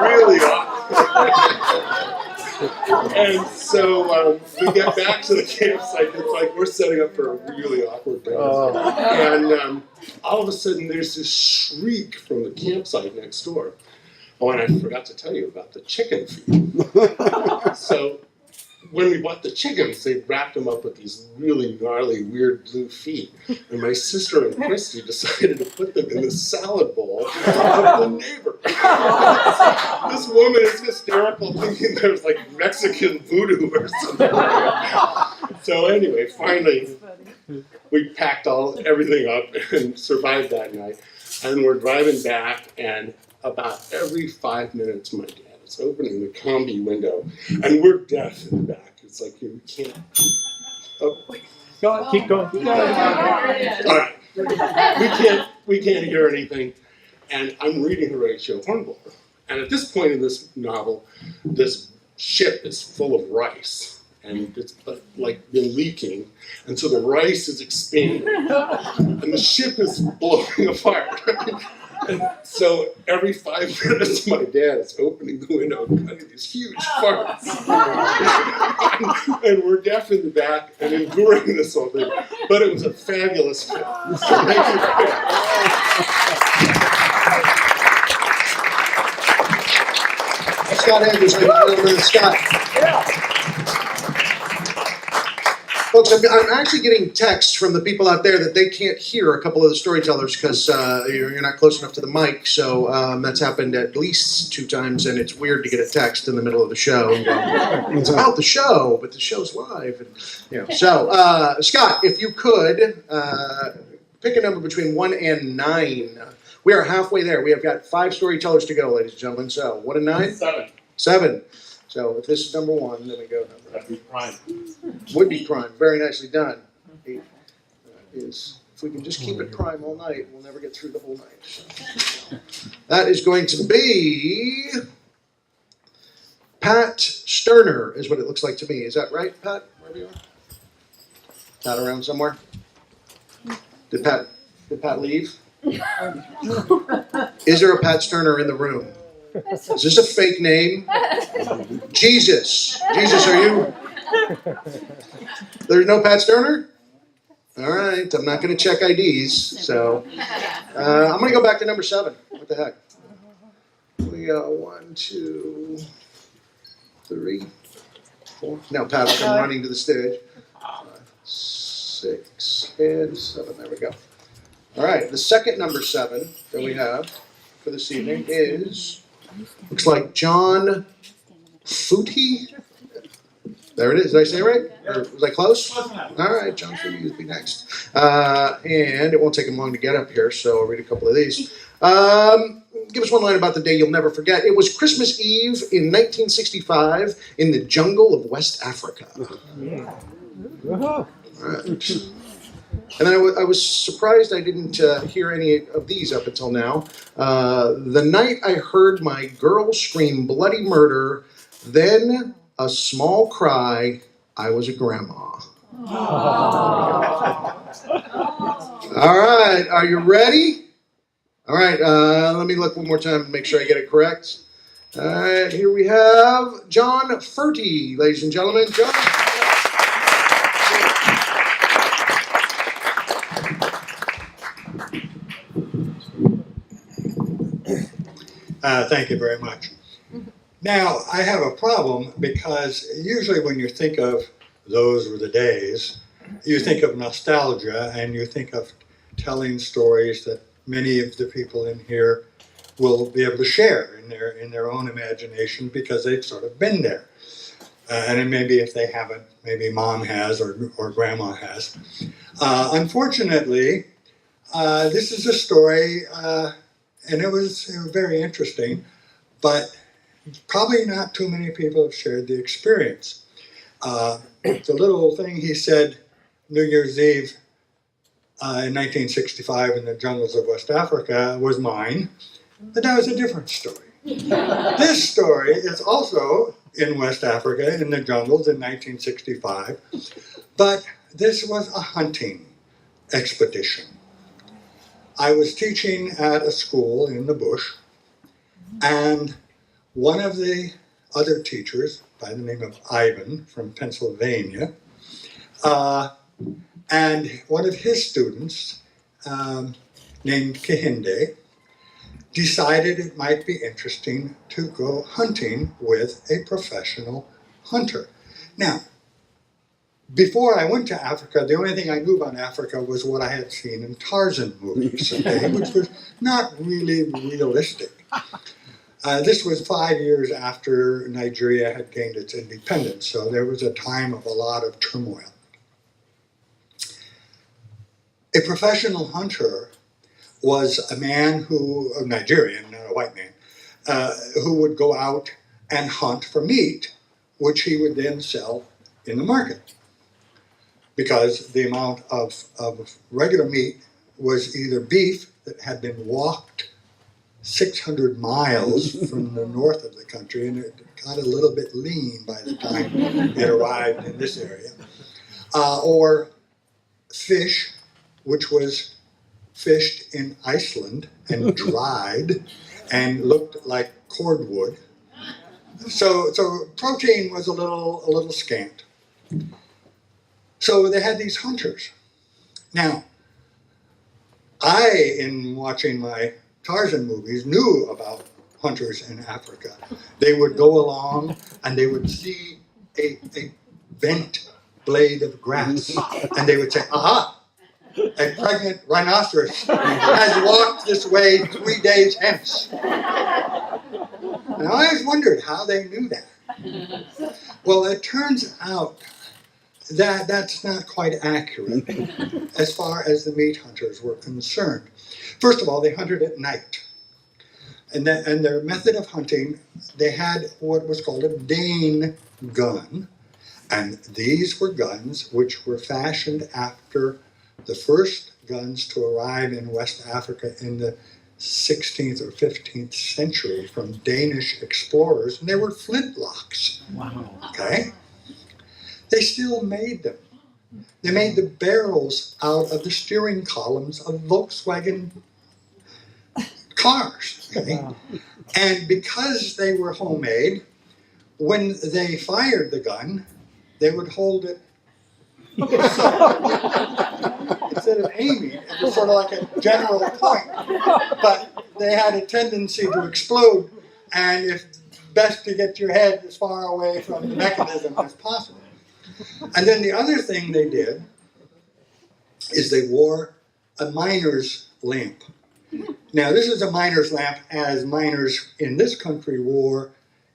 really awkward. And so we get back to the campsite. It's like we're setting up for a really awkward dance. And all of a sudden, there's this shriek from the campsite next door. Oh, and I forgot to tell you about the chicken feed. So when we bought the chickens, they wrapped them up with these really gnarly, weird blue feet. And my sister and Christy decided to put them in the salad bowl of the neighbor. This woman is hysterical, thinking there's like Mexican voodoo or something. So anyway, finally, we packed everything up and survived that night. And we're driving back, and about every 5 minutes, my dad is opening the combi window, and we're deaf in the back. It's like you can't. Oh, Go on, keep going. all right. We can't hear anything. And I'm reading Horatio Hornblower. And at this point in this novel, this ship is full of rice. And it's like been leaking. And so the rice is expanding. And the ship is blowing apart. And so every 5 minutes, my dad is opening the window and cutting these huge farts. and we're deaf in the back and enduring this whole thing. But it was a fabulous film. So thank you. Scott Andrews, ladies and gentlemen. Scott. Folks, I'm actually getting texts from the people out there that they can't hear a couple of the storytellers because you're not close enough to the mic. So that's happened at least 2 times, and it's weird to get a text in the middle of the show. And go, it's about the show, but the show's live. And, So, Scott, if you could pick a number between 1 and 9. We are halfway there. We have got 5 storytellers to go, ladies and gentlemen. So, 1 and 9? 7. So if this is number 1, then we go number. That'd be prime. Would be prime. Very nicely done. 8 is, if we can just keep it prime all night, we'll never get through the whole night. So. That is going to be Pat Sterner, is what it looks like to me. Is that right, Pat? Wherever you are? Pat around somewhere? Did Pat leave? Is there a Pat Sterner in the room? Is this a fake name? Jesus, are you? There's no Pat Sterner? All right, I'm not going to check IDs. So I'm going to go back to number 7. What the heck? We got 1, 2, 3, 4. Now Pat will come running to the stage. 5, 6, and 7. There we go. All right, the second number 7 that we have for this evening is, looks like John Footy. There it is. Did I say it right? Or was I close? All right, John Footy will be next. And it won't take him long to get up here, so I'll read a couple of these. Give us one line about the day you'll never forget. It was Christmas Eve in 1965 in the jungle of West Africa. All right. And then I was surprised I didn't hear any of these up until now. The night I heard my girl scream bloody murder, then a small cry, I was a grandma. All right, are you ready? All right, let me look one more time to make sure I get it correct. All right, here we have John Furty, ladies and gentlemen. John. Thank you very much. Now, I have a problem because usually when you think of those were the days, you think of nostalgia and you think of telling stories that many of the people in here will be able to share in their own imagination because they've sort of been there. And then maybe if they haven't, maybe mom has or grandma has. Unfortunately, this is a story, and it was very interesting, but probably not too many people have shared the experience. The little thing he said New Year's Eve in 1965 in the jungles of West Africa was mine, but that was a different story. This story is also in West Africa in the jungles in 1965, but this was a hunting expedition. I was teaching at a school in the bush, and one of the other teachers, by the name of Ivan from Pennsylvania, and one of his students, named Kehinde, decided it might be interesting to go hunting with a professional hunter. Now, before I went to Africa, the only thing I knew about Africa was what I had seen in Tarzan movies, okay, which was not really realistic. This was 5 years after Nigeria had gained its independence, so there was a time of a lot of turmoil. A professional hunter was a man who, a Nigerian, not a white man, who would go out and hunt for meat, which he would then sell in the market. Because the amount of regular meat was either beef that had been walked 600 miles from the north of the country, and it got a little bit lean by the time it arrived in this area, or fish, which was fished in Iceland and dried and looked like cordwood. So protein was a little scant. So they had these hunters. Now, I, in watching my Tarzan movies, knew about hunters in Africa. They would go along and they would see a bent blade of grass and they would say, aha, a pregnant rhinoceros has walked this way 3 days hence. And I always wondered how they knew that. Well, it turns out that that's not quite accurate as far as the meat hunters were concerned. First of all, they hunted at night. And their method of hunting, they had what was called a Dane gun. And these were guns which were fashioned after the first guns to arrive in West Africa in the 16th or 15th century from Danish explorers, and they were flintlocks. Wow. Okay? They still made them. They made the barrels out of the steering columns of Volkswagen cars. Okay? Wow. And because they were homemade, when they fired the gun, they would hold it instead of aiming, it was sort of like a general point. But they had a tendency to explode, and it's best to get your head as far away from the mechanism as possible. And then the other thing they did is they wore a miner's lamp. Now, this is a miner's lamp as miners in this country wore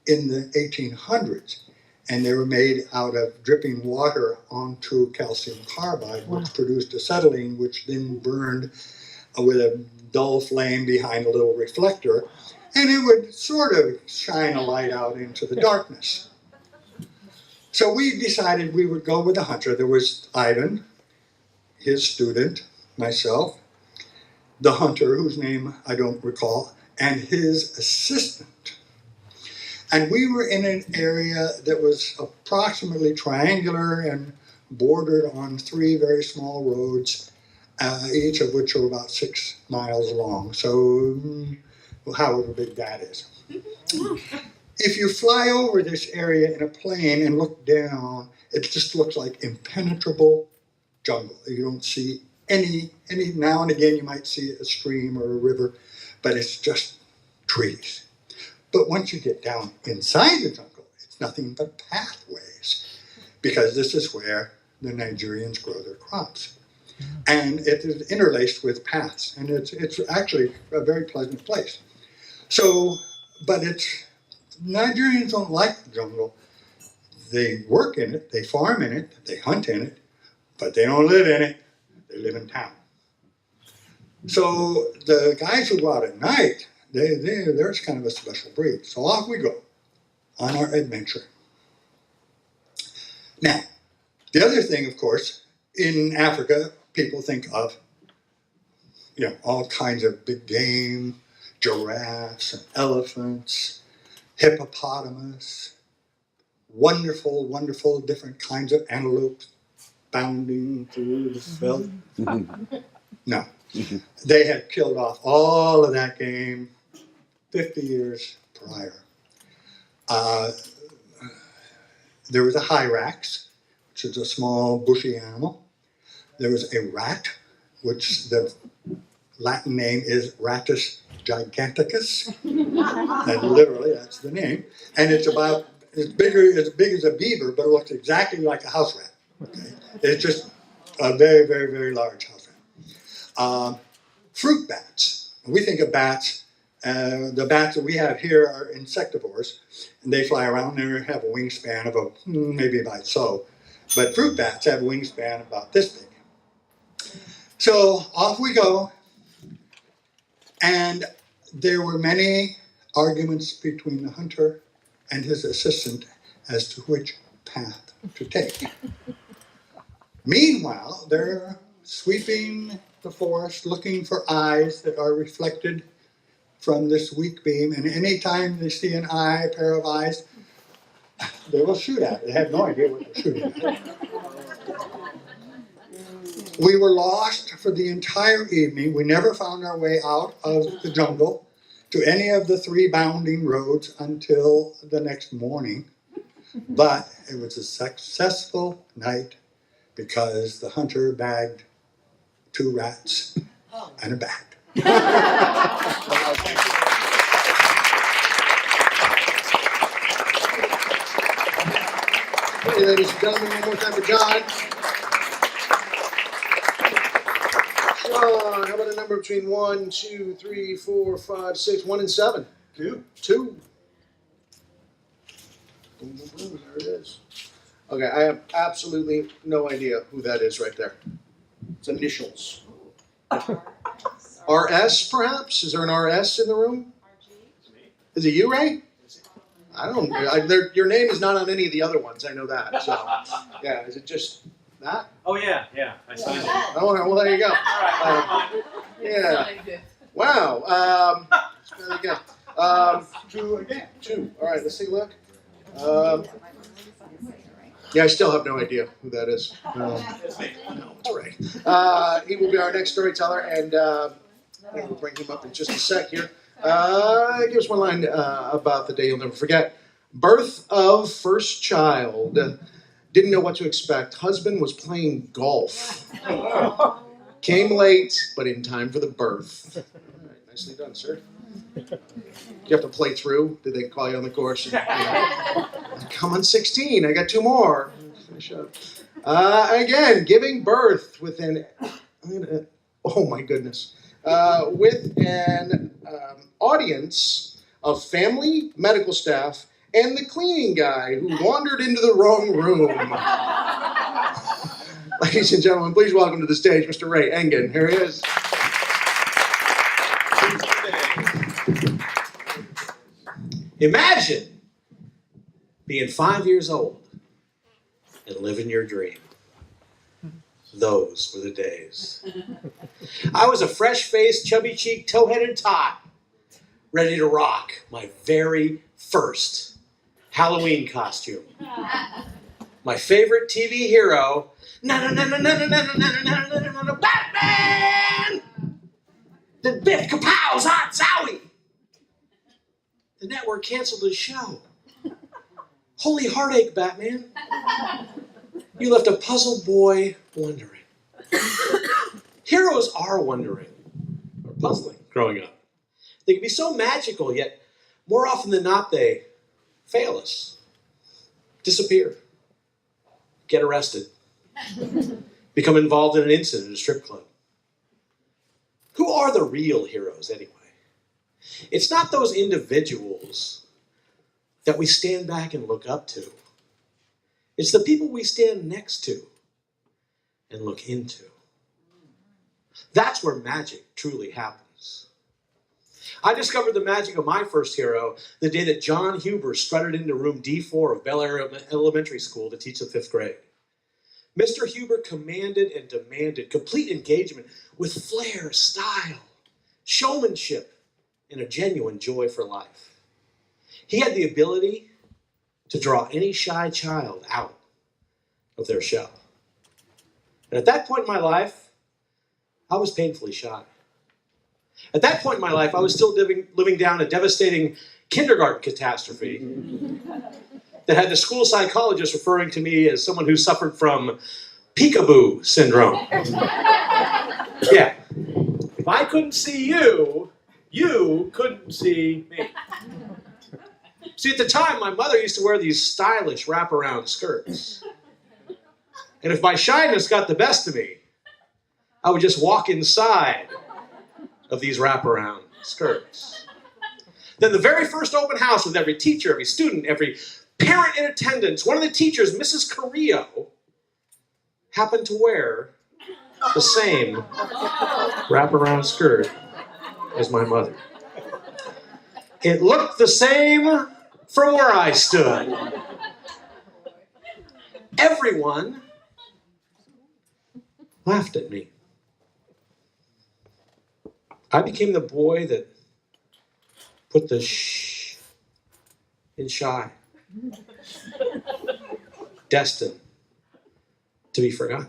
in the 1800s. And they were made out of dripping water onto calcium carbide, which produced acetylene, which then burned with a dull flame behind a little reflector. And it would sort of shine a light out into the darkness. So we decided we would go with a hunter. There was Ivan, his student, myself, the hunter, whose name I don't recall, and his assistant. And we were in an area that was approximately triangular and bordered on 3 very small roads, each of which are about 6 miles long. So, however big that is. If you fly over this area in a plane and look down, it just looks like impenetrable jungle. You don't see any now and again you might see a stream or a river, but it's just trees. But once you get down inside the jungle, it's nothing but pathways, because this is where the Nigerians grow their crops. And it is interlaced with paths, and it's actually a very pleasant place. So, but Nigerians don't like the jungle. They work in it, they farm in it, they hunt in it, but they don't live in it, they live in town. So the guys who go out at night, there's kind of a special breed. So off we go on our adventure. Now, the other thing, of course, in Africa, people think of, all kinds of big game, giraffes and elephants, hippopotamus, wonderful, wonderful different kinds of antelopes bounding through the veld. No, they had killed off all of that game 50 years prior. There was a hyrax, which is a small bushy animal. There was a rat, which the Latin name is Rattus giganticus. And literally, that's the name. And it's about as big as a beaver, but it looks exactly like a house rat. Okay? It's just a very, very, very large house rat. Fruit bats. When we think of bats, the bats that we have here are insectivores, and they fly around and have a wingspan of maybe about so. But fruit bats have a wingspan about this big. So off we go, and there were many arguments between the hunter and his assistant as to which path to take. Meanwhile, they're sweeping the forest looking for eyes that are reflected from this weak beam, and anytime they see an eye, a pair of eyes, they will shoot at it. They have no idea what they're shooting at. We were lost for the entire evening. We never found our way out of the jungle to any of the 3 bounding roads until the next morning. But it was a successful night because the hunter bagged 2 rats and a bat. Hey, ladies and gentlemen, one more time for John. Sean, how about a number between 1, 2, 3, 4, 5, 6, 1 and 7? 2. 2. Boom, boom, boom, there it is. Okay, I have absolutely no idea who that is right there. It's initials. RS, perhaps? Is there an RS in the room? Is it you, Ray? I don't know. Your name is not on any of the other ones. I know that. So, yeah, is it just that? Oh, yeah. I signed it. Oh, well, there you go. Yeah. Wow. There you go. 2 again. 2. All right, let's take a look. Yeah, I still have no idea who that is. No, it's Ray. He will be our next storyteller, and we'll bring him up in just a sec here. Give us one line about the day you'll never forget. Birth of first child. Didn't know what to expect. Husband was playing golf. Came late, but in time for the birth. All right, nicely done, sir. Do you have to play through? Did they call you on the course? Come on, 16. I got 2 more. Finish up. Again, giving birth within. Oh my goodness. with an audience of family, medical staff, and the cleaning guy who wandered into the wrong room. Ladies and gentlemen, please welcome to the stage Mr. Ray Engen. Here he is. Imagine being 5 years old and living your dream. Those were the days. I was a fresh-faced, chubby-cheeked, toe-headed tot, ready to rock my very first Halloween costume. My favorite TV hero, Batman! The Biff Kapow's Hot Zowie! The network canceled the show. Holy heartache, Batman. You left a puzzled boy wondering. Heroes are wondering, or puzzling, growing up. They can be so magical, yet more often than not, they fail us, disappear, get arrested, become involved in an incident at a strip club. Who are the real heroes, anyway? It's not those individuals that we stand back and look up to. It's the people we stand next to and look into. That's where magic truly happens. I discovered the magic of my first hero the day that John Huber strutted into room D4 of Bel Air Elementary School to teach the 5th grade. Mr. Huber commanded and demanded complete engagement with flair, style, showmanship, and a genuine joy for life. He had the ability to draw any shy child out of their shell. And at that point in my life, I was painfully shy. At that point in my life, I was still living down a devastating kindergarten catastrophe that had the school psychologist referring to me as someone who suffered from peekaboo syndrome. Yeah. If I couldn't see you, you couldn't see me. See, at the time, my mother used to wear these stylish wraparound skirts. And if my shyness got the best of me, I would just walk inside of these wraparound skirts. Then the very first open house with every teacher, every student, every parent in attendance, one of the teachers, Mrs. Carrillo, happened to wear the same wraparound skirt as my mother. It looked the same from where I stood. Everyone laughed at me. I became the boy that put the shh in shy. Destined to be forgotten.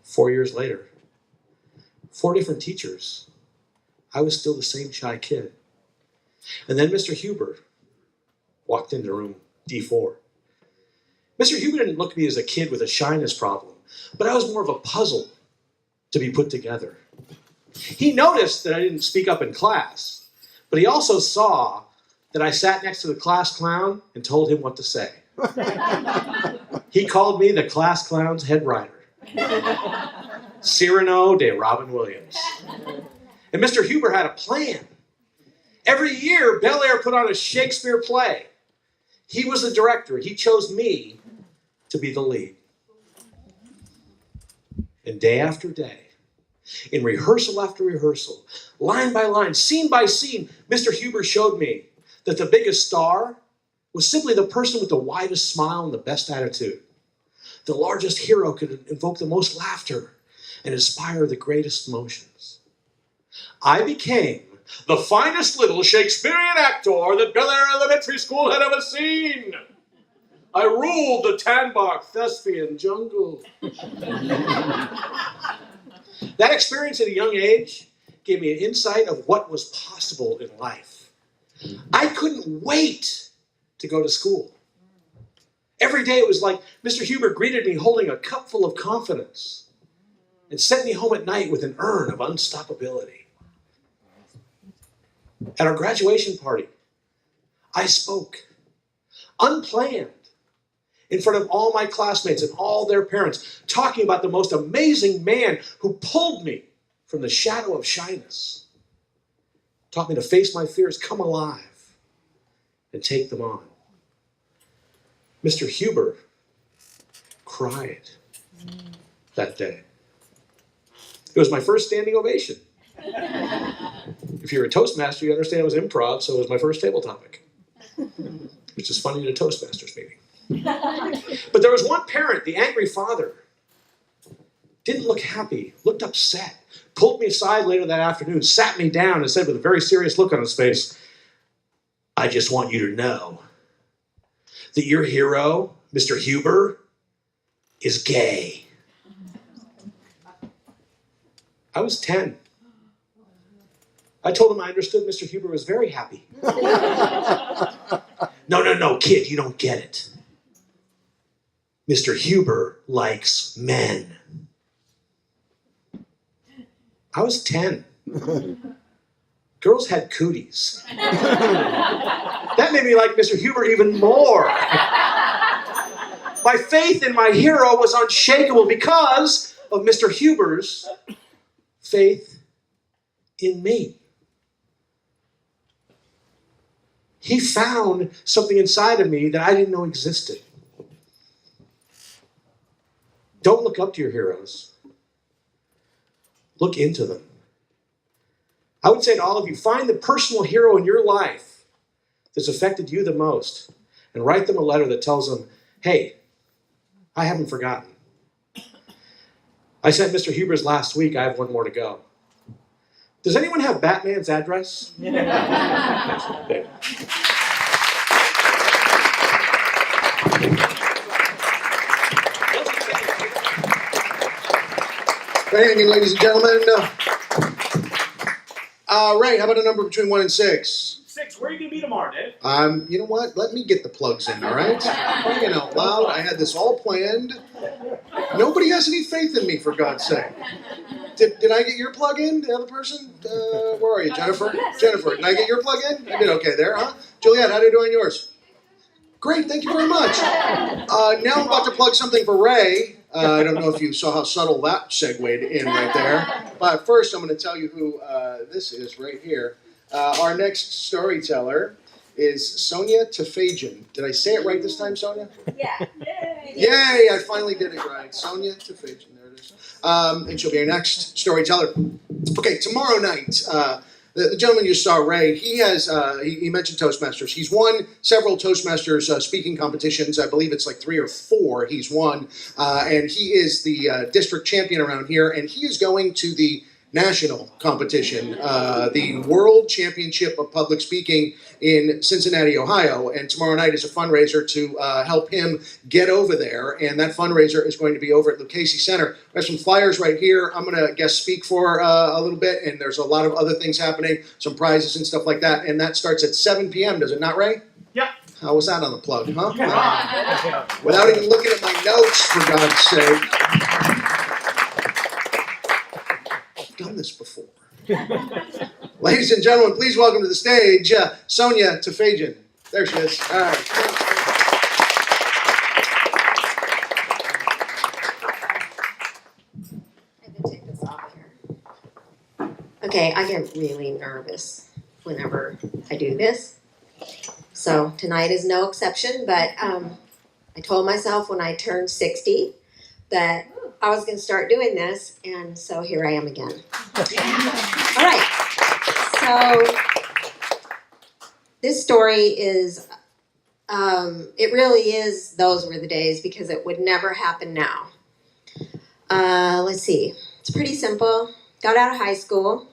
4 years later, 4 different teachers, I was still the same shy kid. And then Mr. Huber walked into room D4. Mr. Huber didn't look at me as a kid with a shyness problem, but I was more of a puzzle to be put together. He noticed that I didn't speak up in class, but he also saw that I sat next to the class clown and told him what to say. He called me the class clown's head writer, Cyrano de Robin Williams. And Mr. Huber had a plan. Every year, Bel Air put on a Shakespeare play. He was the director. He chose me to be the lead. And day after day, in rehearsal after rehearsal, line by line, scene by scene, Mr. Huber showed me that the biggest star was simply the person with the widest smile and the best attitude. The largest hero could invoke the most laughter and inspire the greatest emotions. I became the finest little Shakespearean actor that Bel Air Elementary School had ever seen. I ruled the Tanbach thespian jungle. That experience at a young age gave me an insight of what was possible in life. I couldn't wait to go to school. Every day it was like Mr. Huber greeted me holding a cup full of confidence and sent me home at night with an urn of unstoppability. At our graduation party, I spoke, unplanned, in front of all my classmates and all their parents, talking about the most amazing man who pulled me from the shadow of shyness, taught me to face my fears, come alive, and take them on. Mr. Huber cried that day. It was my first standing ovation. If you're a Toastmaster, you understand it was improv, so it was my first table topic, which is funny at a Toastmasters meeting. But there was one parent, the angry father, didn't look happy, looked upset, pulled me aside later that afternoon, sat me down and said with a very serious look on his face, I just want you to know that your hero, Mr. Huber, is gay. I was 10. I told him I understood Mr. Huber was very happy. No, kid, you don't get it. Mr. Huber likes men. I was 10. Girls had cooties. That made me like Mr. Huber even more. My faith in my hero was unshakable because of Mr. Huber's faith in me. He found something inside of me that I didn't know existed. Don't look up to your heroes. Look into them. I would say to all of you, find the personal hero in your life that's affected you the most and write them a letter that tells them, hey, I haven't forgotten. I sent Mr. Huber's last week. I have one more to go. Does anyone have Batman's address? Okay. Good evening, ladies and gentlemen. Ray, how about a number between 1 and 6? 6, where are you going to be tomorrow, Dave? You know what? Let me get the plugs in, all right? Praying out loud. I had this all planned. Nobody has any faith in me, for God's sake. Did I get your plug in, the other person? Where are you, Jennifer? Jennifer, did I get your plug in? I did okay there, huh? Juliet, how did I do on yours? Great, thank you very much. Now I'm about to plug something for Ray. I don't know if you saw how subtle that segued in right there. But first, I'm going to tell you who this is right here. Our next storyteller is Sonia Tafajan. Did I say it right this time, Sonia? Yeah. Yay, I finally did it right. Sonia Tafajan, there it is. And she'll be our next storyteller. Okay, tomorrow night, the gentleman you saw, Ray, he has, he mentioned Toastmasters. He's won several Toastmasters speaking competitions. I believe it's like 3 or 4 he's won. And he is the district champion around here. And he is going to the national competition, the World Championship of Public Speaking in Cincinnati, Ohio. And tomorrow night is a fundraiser to help him get over there. And that fundraiser is going to be over at Lucchese Center. There's some flyers right here. I'm going to guest speak for a little bit. And there's a lot of other things happening, some prizes and stuff like that. And that starts at 7 p.m., does it not, Ray? Yeah. How was that on the plug, huh? Without even looking at my notes, for God's sake. Done this before. Ladies and gentlemen, please welcome to the stage Sonia Tafajan. There she is. All right. I can take this off here. Okay, I get really nervous whenever I do this. So tonight is no exception, but I told myself when I turned 60 that I was going to start doing this, and so here I am again. All right, so this story is, it really is those were the days because it would never happen now. Let's see, it's pretty simple. Got out of high school,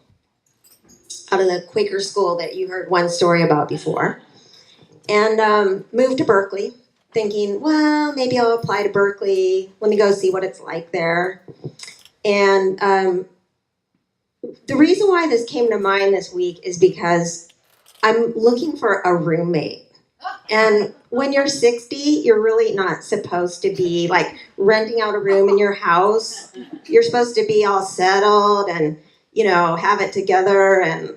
out of the Quaker school that you heard one story about before, and moved to Berkeley. Thinking, well, maybe I'll apply to Berkeley. Let me go see what it's like there. And the reason why this came to mind this week is because I'm looking for a roommate. And when you're 60, you're really not supposed to be like renting out a room in your house. You're supposed to be all settled and, you know, have it together. And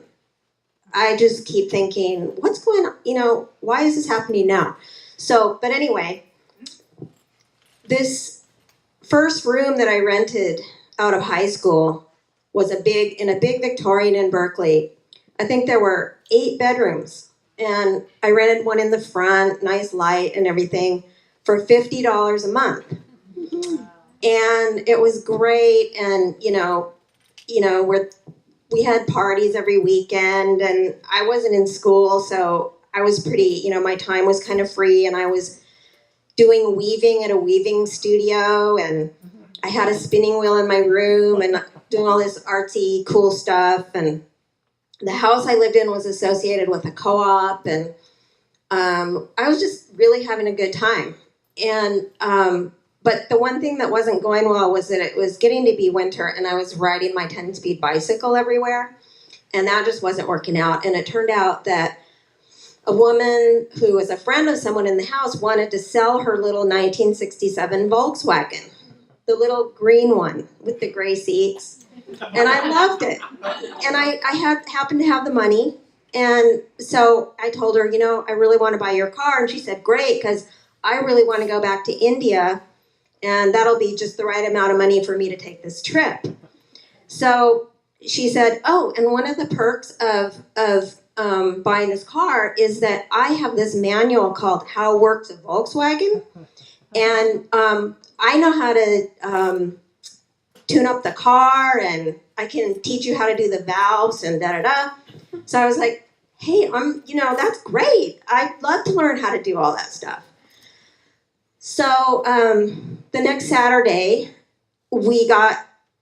I just keep thinking, what's going on? You know, why is this happening now? So, but anyway, this first room that I rented out of high school was in a big Victorian in Berkeley. I think there were 8 bedrooms, and I rented one in the front, nice light and everything, for $50 a month. And it was great, and we had parties every weekend, and I wasn't in school, so I was pretty, my time was kind of free, and I was doing weaving at a weaving studio, and I had a spinning wheel in my room and doing all this artsy, cool stuff. And the house I lived in was associated with a co-op, and I was just really having a good time. And but the one thing that wasn't going well was that it was getting to be winter, and I was riding my 10-speed bicycle everywhere, and that just wasn't working out. And it turned out that a woman who was a friend of someone in the house wanted to sell her little 1967 Volkswagen, the little green one with the gray seats. And I loved it. And I happened to have the money. And so I told her, I really want to buy your car. And she said, great, because I really want to go back to India, and that'll be just the right amount of money for me to take this trip. So she said, oh, and one of the perks of buying this car is that I have this manual called How Works a Volkswagen, and I know how to tune up the car, and I can teach you how to do the valves and da-da-da. So I was like, hey, that's great. I'd love to learn how to do all that stuff. So the next Saturday, we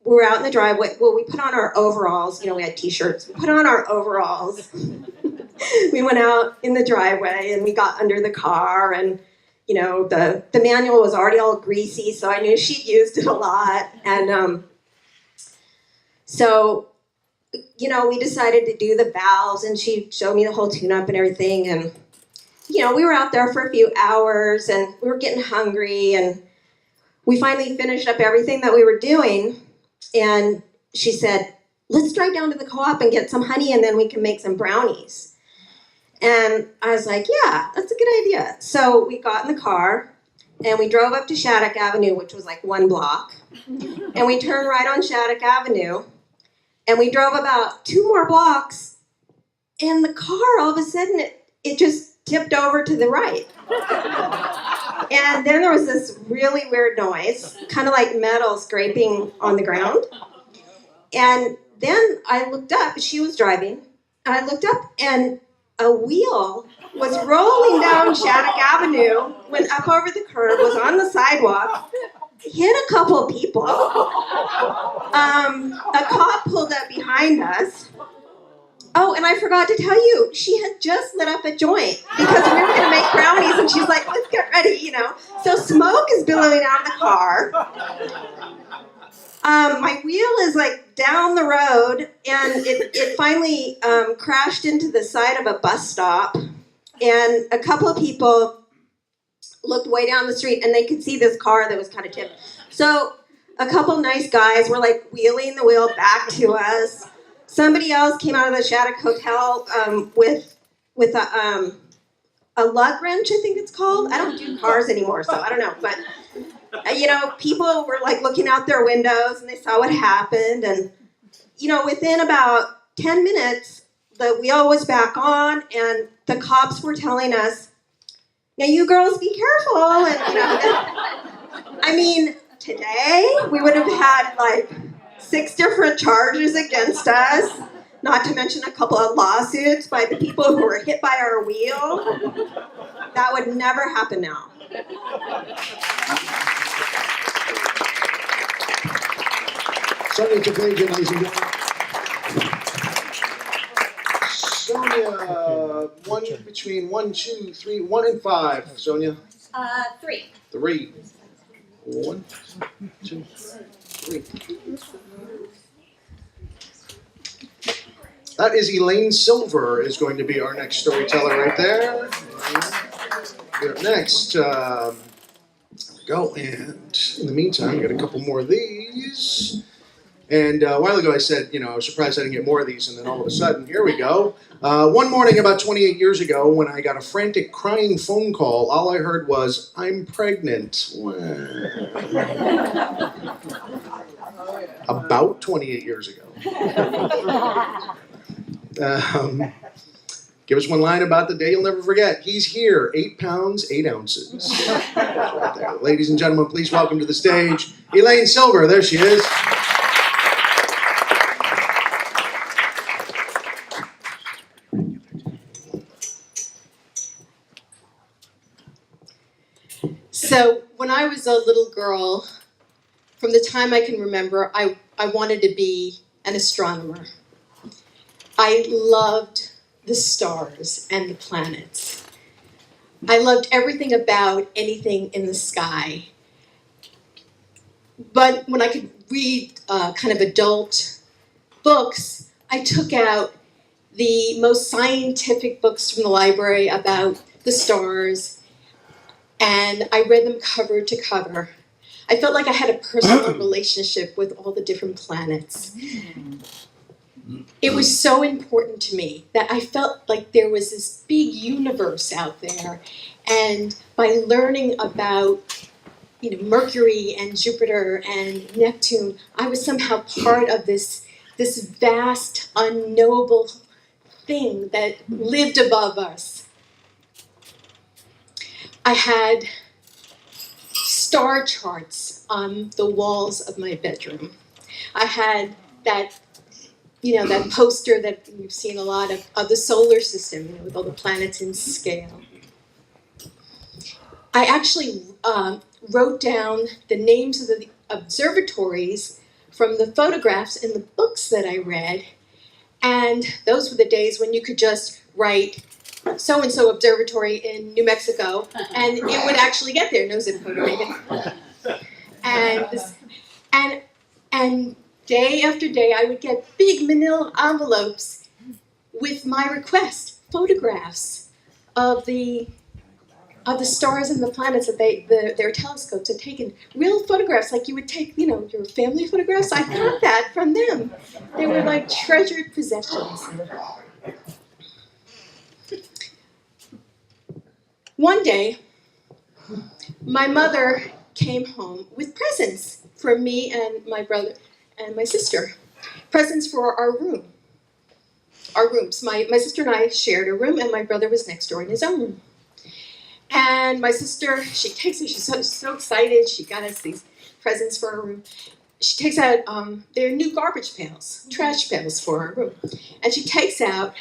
were out in the driveway. Well, we put on our overalls. We had T-shirts. We put on our overalls. We went out in the driveway, and we got under the car, and the manual was already all greasy, so I knew she'd used it a lot. And so we decided to do the valves, and she showed me the whole tune-up and everything. And we were out there for a few hours, and we were getting hungry, and we finally finished up everything that we were doing. And she said, let's drive down to the co-op and get some honey, and then we can make some brownies. And I was like, yeah, that's a good idea. So we got in the car, and we drove up to Shattuck Avenue, which was like 1 block. And we turned right on Shattuck Avenue, and we drove about 2 more blocks, and the car, all of a sudden, it just tipped over to the right. And then there was this really weird noise, kind of like metal scraping on the ground. And then I looked up, she was driving, and I looked up, and a wheel was rolling down Shattuck Avenue, went up over the curb, was on the sidewalk, hit a couple of people. A cop pulled up behind us. Oh, and I forgot to tell you, she had just lit up a joint because we were going to make brownies, and she's like, let's get ready, So smoke is billowing out of the car. My wheel is like down the road, and it finally crashed into the side of a bus stop, and a couple of people looked way down the street, and they could see this car that was kind of tipped. So a couple nice guys were like wheeling the wheel back to us. Somebody else came out of the Shattuck Hotel with a lug wrench, I think it's called. I don't do cars anymore, so I don't know. But, people were like looking out their windows, and they saw what happened. And, within about 10 minutes, the wheel was back on, and the cops were telling us, now you girls be careful. And, today we would have had like 6 different charges against us, not to mention a couple of lawsuits by the people who were hit by our wheel. That would never happen now. Sonia Kapagian, ladies and gentlemen. Sonia, between 1, 2, 3, 1 and 5. Sonia? 3. 3. 1, 2, 3. That is Elaine Silver is going to be our next storyteller right there. Here next, go, and in the meantime, get a couple more of these. And a while ago I said, I was surprised I didn't get more of these, and then all of a sudden, here we go. One morning about 28 years ago, when I got a frantic crying phone call, all I heard was, "I'm pregnant." About 28 years ago. Give us one line about the day you'll never forget. He's here, 8 pounds, 8 ounces. Right there. Ladies and gentlemen, please welcome to the stage, Elaine Silver. There she is. So when I was a little girl, from the time I can remember, I wanted to be an astronomer. I loved the stars and the planets. I loved everything about anything in the sky. But when I could read kind of adult books, I took out the most scientific books from the library about the stars, and I read them cover to cover. I felt like I had a personal relationship with all the different planets. It was so important to me that I felt like there was this big universe out there, and by learning about Mercury and Jupiter and Neptune, I was somehow part of this vast, unknowable thing that lived above us. I had star charts on the walls of my bedroom. I had that poster that you've seen a lot of the solar system, with all the planets in scale. I actually wrote down the names of the observatories from the photographs in the books that I read, and those were the days when you could just write so-and-so observatory in New Mexico, and it would actually get there, no zip code or anything. And day after day, I would get big manila envelopes with my request, photographs of the stars and the planets that their telescopes had taken. Real photographs, like you would take, your family photographs. I got that from them. They were like treasured possessions. One day, my mother came home with presents for me and my brother and my sister. Presents for our room. Our rooms. My sister and I shared a room, and my brother was next door in his own room. And my sister, she takes it, she's so excited, she got us these presents for our room. She takes out their new garbage pails, trash pails for our room. And she takes out,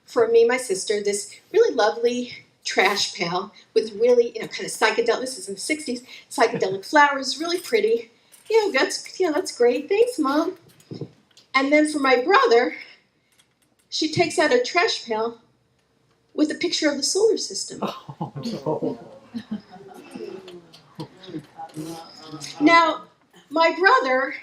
for me and my sister, this really lovely trash pail with really, kind of psychedelic, this is in the 60s, psychedelic flowers, really pretty. That's great, thanks, Mom. And then for my brother, she takes out a trash pail with a picture of the solar system. Now, my brother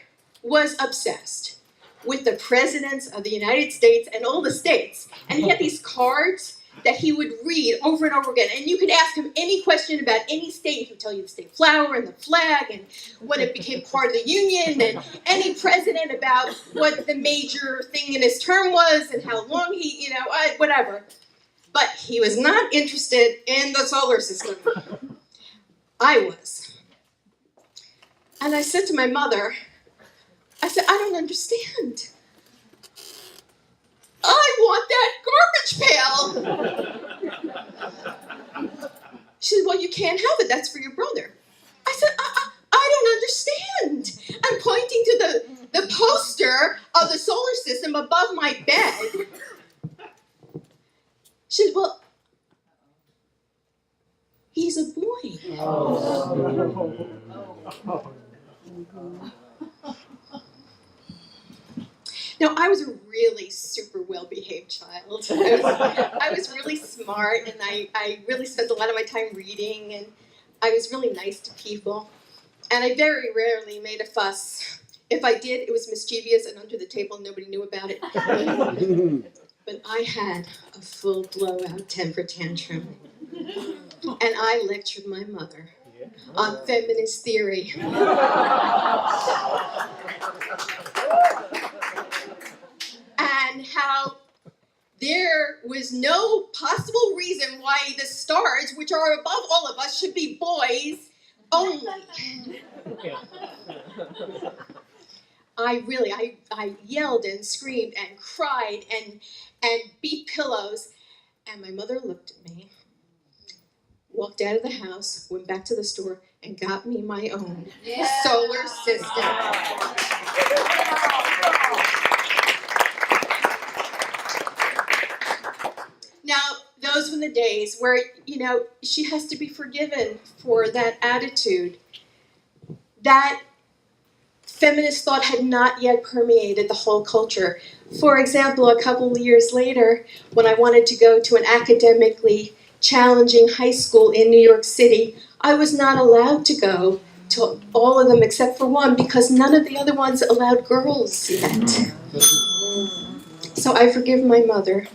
was obsessed with the presidents of the United States and all the states. And he had these cards that he would read over and over again. And you could ask him any question about any state. He would tell you the state flower and the flag and when it became part of the Union, and any president about what the major thing in his term was and how long he, whatever. But he was not interested in the solar system. I was. And I said to my mother, I don't understand. I want that garbage pail. She said, well, you can't have it. That's for your brother. I said, I don't understand. I'm pointing to the poster of the solar system above my bed. She said, well, he's a boy. Now, I was a really super well-behaved child. I was really smart, and I really spent a lot of my time reading, and I was really nice to people. And I very rarely made a fuss. If I did, it was mischievous and under the table, and nobody knew about it. But I had a full blowout temper tantrum. And I lectured my mother on feminist theory. how there was no possible reason why the stars, which are above all of us, should be boys only. I yelled and screamed and cried and beat pillows. And my mother looked at me, walked out of the house, went back to the store, and got me my own solar system. Now, those were the days where, she has to be forgiven for that attitude. That feminist thought had not yet permeated the whole culture. For example, a couple of years later, when I wanted to go to an academically challenging high school in New York City, I was not allowed to go to all of them except for one because none of the other ones allowed girls yet. So I forgive my mother.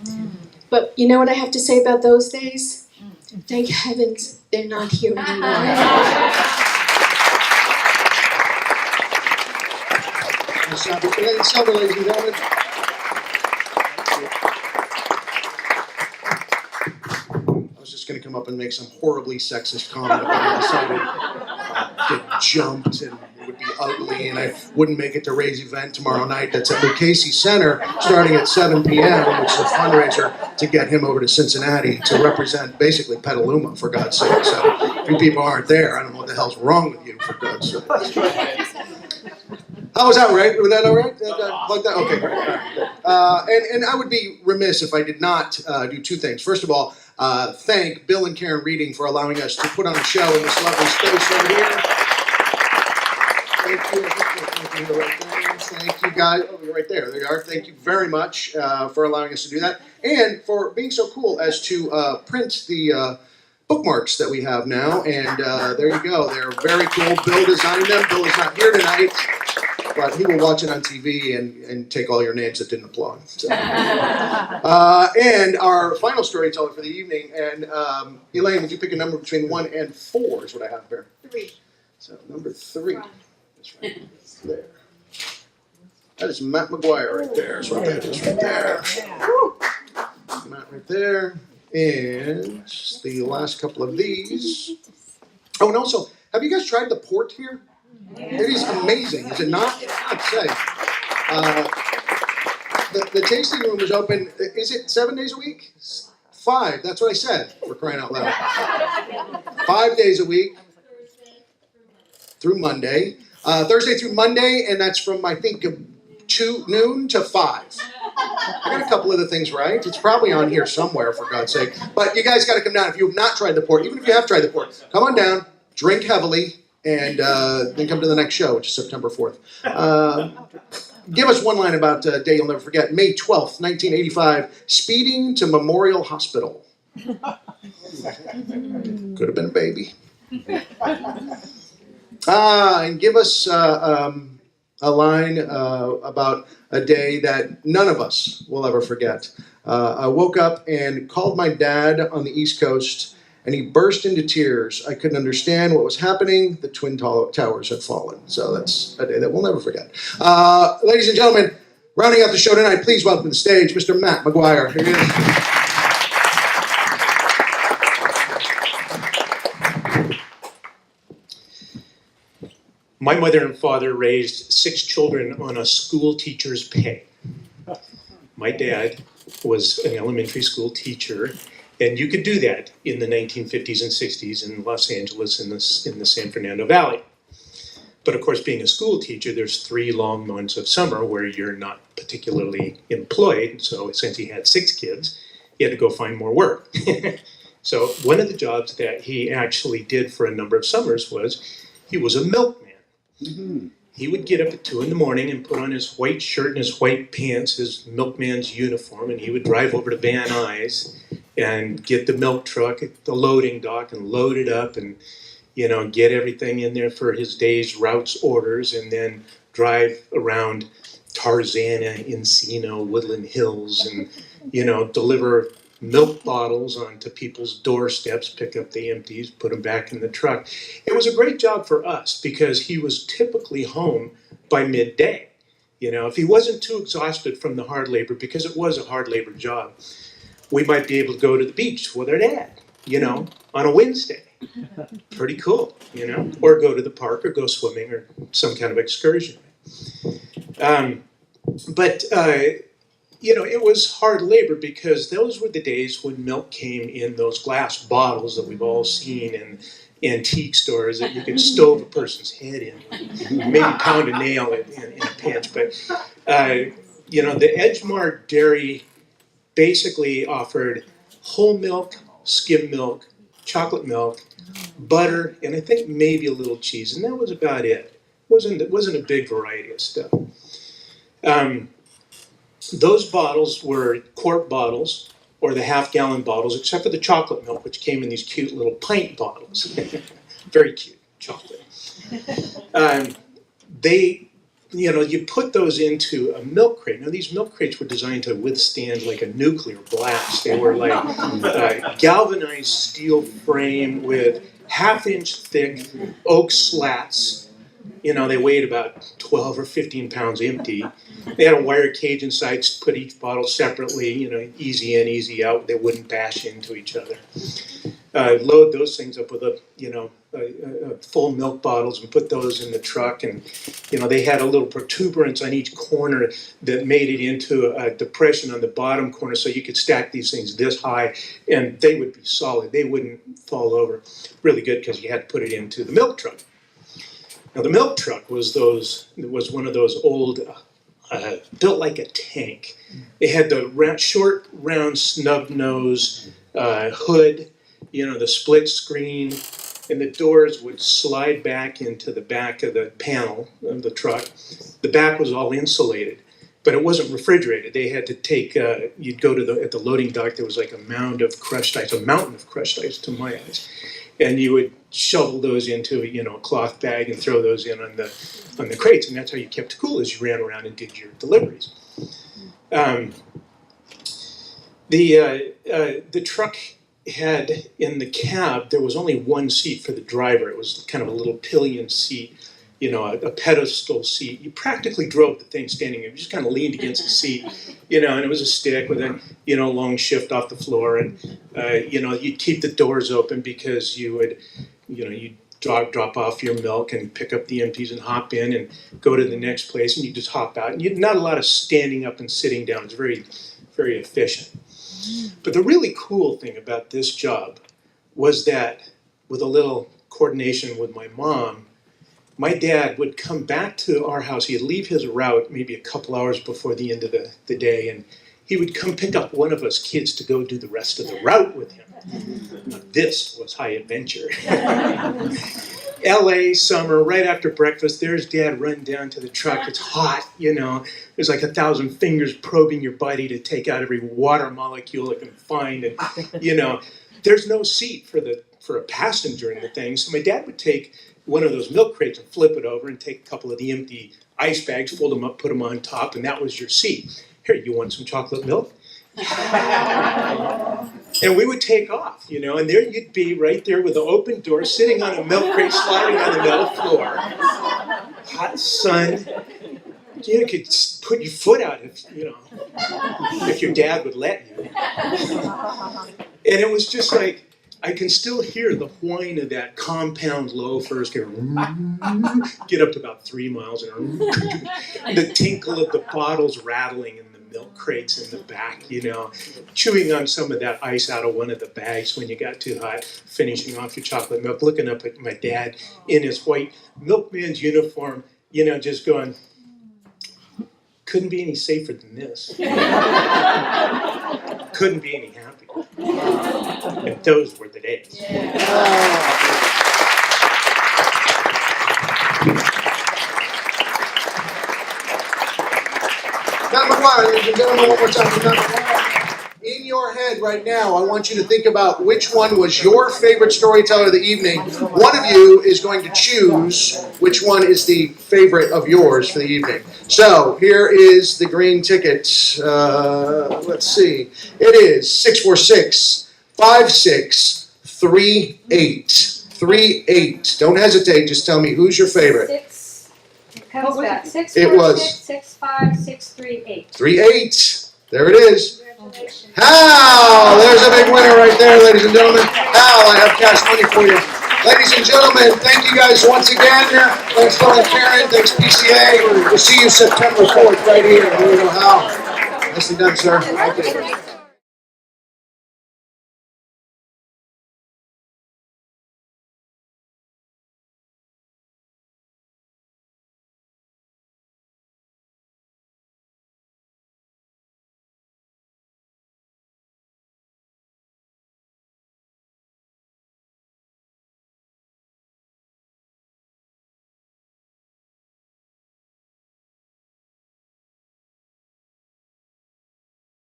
But you know what I have to say about those days? Thank heavens they're not here anymore. Ladies and gentlemen. I was just going to come up and make some horribly sexist comment about how I decided get jumped and it would be ugly and I wouldn't make it to Ray's event tomorrow night. That's at Lucchese Center starting at 7 p.m., which is a fundraiser to get him over to Cincinnati to represent basically Petaluma, for God's sake. So if you people aren't there, I don't know what the hell's wrong with you, for God's sake. How was that, right? Was that all right? Like that? Okay, great. All right. And I would be remiss if I did not do two things. First of all, thank Bill and Karen Reading for allowing us to put on a show in this lovely space right here. Thank you. Thank you, guys. Oh, you're right there. There you are. Thank you very much for allowing us to do that. And for being so cool as to print the bookmarks that we have now. And there you go. They're very cool. Bill designed them. Bill is not here tonight. But he will watch it on TV and take all your names that didn't applaud. So. And our final storyteller for the evening, and Elaine, would you pick a number between 1 and 4 is what I have here. 3. So number 3. That's right. There. That is Matt McGuire right there. That's what that is right there. Matt right there. And just the last couple of these. Oh, and also, have you guys tried the port here? It is amazing, is it not? I'd say. The tasting room is open, is it 7 days a week? 5, that's what I said, for crying out loud. 5 days a week. Through Monday. Thursday through Monday, and that's from, I think, 2 noon to 5. I got a couple of the things right. It's probably on here somewhere, for God's sake. But you guys got to come down. If you have not tried the port, even if you have tried the port, come on down, drink heavily, and then come to the next show, which is September 4th. Give us one line about a day you'll never forget. May 12th, 1985, speeding to Memorial Hospital. Could have been a baby. And give us a line about a day that none of us will ever forget. I woke up and called my dad on the East Coast, and he burst into tears. I couldn't understand what was happening. The Twin Towers had fallen. So that's a day that we'll never forget. Ladies and gentlemen, rounding out the show tonight, please welcome to the stage Mr. Matt McGuire. Here he is. My mother and father raised 6 children on a school teacher's pay. My dad was an elementary school teacher, and you could do that in the 1950s and 60s in Los Angeles in the San Fernando Valley. But of course, being a school teacher, there's 3 long months of summer where you're not particularly employed. So since he had 6 kids, he had to go find more work. So one of the jobs that he actually did for a number of summers was he was a milkman. Mm-hmm. He would get up at 2 in the morning and put on his white shirt and his white pants, his milkman's uniform, and he would drive over to Van Nuys and get the milk truck at the loading dock and load it up and, get everything in there for his day's routes orders, and then drive around Tarzana, Encino, Woodland Hills, and, deliver milk bottles onto people's doorsteps, pick up the empties, put them back in the truck. It was a great job for us because he was typically home by midday. You know, if he wasn't too exhausted from the hard labor, because it was a hard labor job, we might be able to go to the beach with our dad, you know, on a Wednesday. Pretty cool, you know, or go to the park or go swimming or some kind of excursion. But you know, it was hard labor because those were the days when milk came in those glass bottles that we've all seen in antique stores that you could stove a person's head in, maybe pound a nail in a pinch. But, you know, the Edgemar dairy basically offered whole milk, skim milk, chocolate milk, butter, and I think maybe a little cheese, and that was about it. It wasn't a big variety of stuff. Those bottles were quart bottles or the half-gallon bottles, except for the chocolate milk, which came in these cute little pint bottles. Very cute chocolate. You know, you put those into a milk crate. Now, these milk crates were designed to withstand like a nuclear blast. They were like galvanized steel frame with half-inch thick oak slats. You know, they weighed about 12 or 15 pounds empty. They had a wire cage inside, put each bottle separately, you know, easy in, easy out. They wouldn't bash into each other. Load those things up with full milk bottles and put those in the truck. And, you know, they had a little protuberance on each corner that made it into a depression on the bottom corner so you could stack these things this high and they would be solid. They wouldn't fall over. Really good because you had to put it into the milk truck. Now, the milk truck was one of those old, built like a tank. It had the short, round, snub nose hood, you know, the split screen, and the doors would slide back into the back of the panel of the truck. The back was all insulated, but it wasn't refrigerated. They had to take, you'd go to at the loading dock, there was like a mound of crushed ice, a mountain of crushed ice to my eyes. And you would shovel those into, you know, a cloth bag and throw those in on the crates, and that's how you kept cool as you ran around and did your deliveries. The truck had in the cab, there was only one seat for the driver. It was kind of a little pillion seat, you know, a pedestal seat. You practically drove the thing standing there. You just kind of leaned against the seat, you know, and it was a stick with a, you know, long shift off the floor. And, you know, you'd keep the doors open because you would, you know, you'd drop off your milk and pick up the empties and hop in and go to the next place and you just hop out. And not a lot of standing up and sitting down. It's very, very efficient. But the really cool thing about this job was that with a little coordination with my mom, my dad would come back to our house. He'd leave his route maybe a couple hours before the end of the day, and he would come pick up one of us kids to go do the rest of the route with him. Now, this was high adventure. LA summer, right after breakfast, there's Dad running down to the truck. It's hot, you know. There's like 1,000 fingers probing your body to take out every water molecule it can find. And, you know, there's no seat for a passenger in the thing. So my dad would take one of those milk crates and flip it over and take a couple of the empty ice bags, fold them up, put them on top, and that was your seat. Here, you want some chocolate milk? And we would take off, you know, and there you'd be right there with the open door, sitting on a milk crate, sliding on the metal floor. Hot sun. You could put your foot out if, you know, if your dad would let you. And it was just like, I can still hear the whine of that compound loafers get up to about 3 miles an hour. The tinkle of the bottles rattling in the milk crates in the back, you know, chewing on some of that ice out of one of the bags when you got too hot, finishing off your chocolate milk, looking up at my dad in his white milkman's uniform, you know, just going, couldn't be any safer than this. Couldn't be any happier. And those were the days. Matt McGuire, ladies and gentlemen, one more time for Matt McGuire. In your head right now, I want you to think about which one was your favorite storyteller of the evening. One of you is going to choose which one is the favorite of yours for the evening. So here is the green ticket. Let's see. It is 646-5638. 38. Don't hesitate. Just tell me who's your favorite. Comes back. It was 64665 3-8. There it is. Congratulations. Hal! There's a big winner right there, ladies and gentlemen. Hal, I have cash money for you. Ladies and gentlemen, thank you guys once again. Thanks, Phil and Karen. Thanks, PCA. We'll see you September 4th right here. Here we go, Hal. Nicely done, sir. Thank you.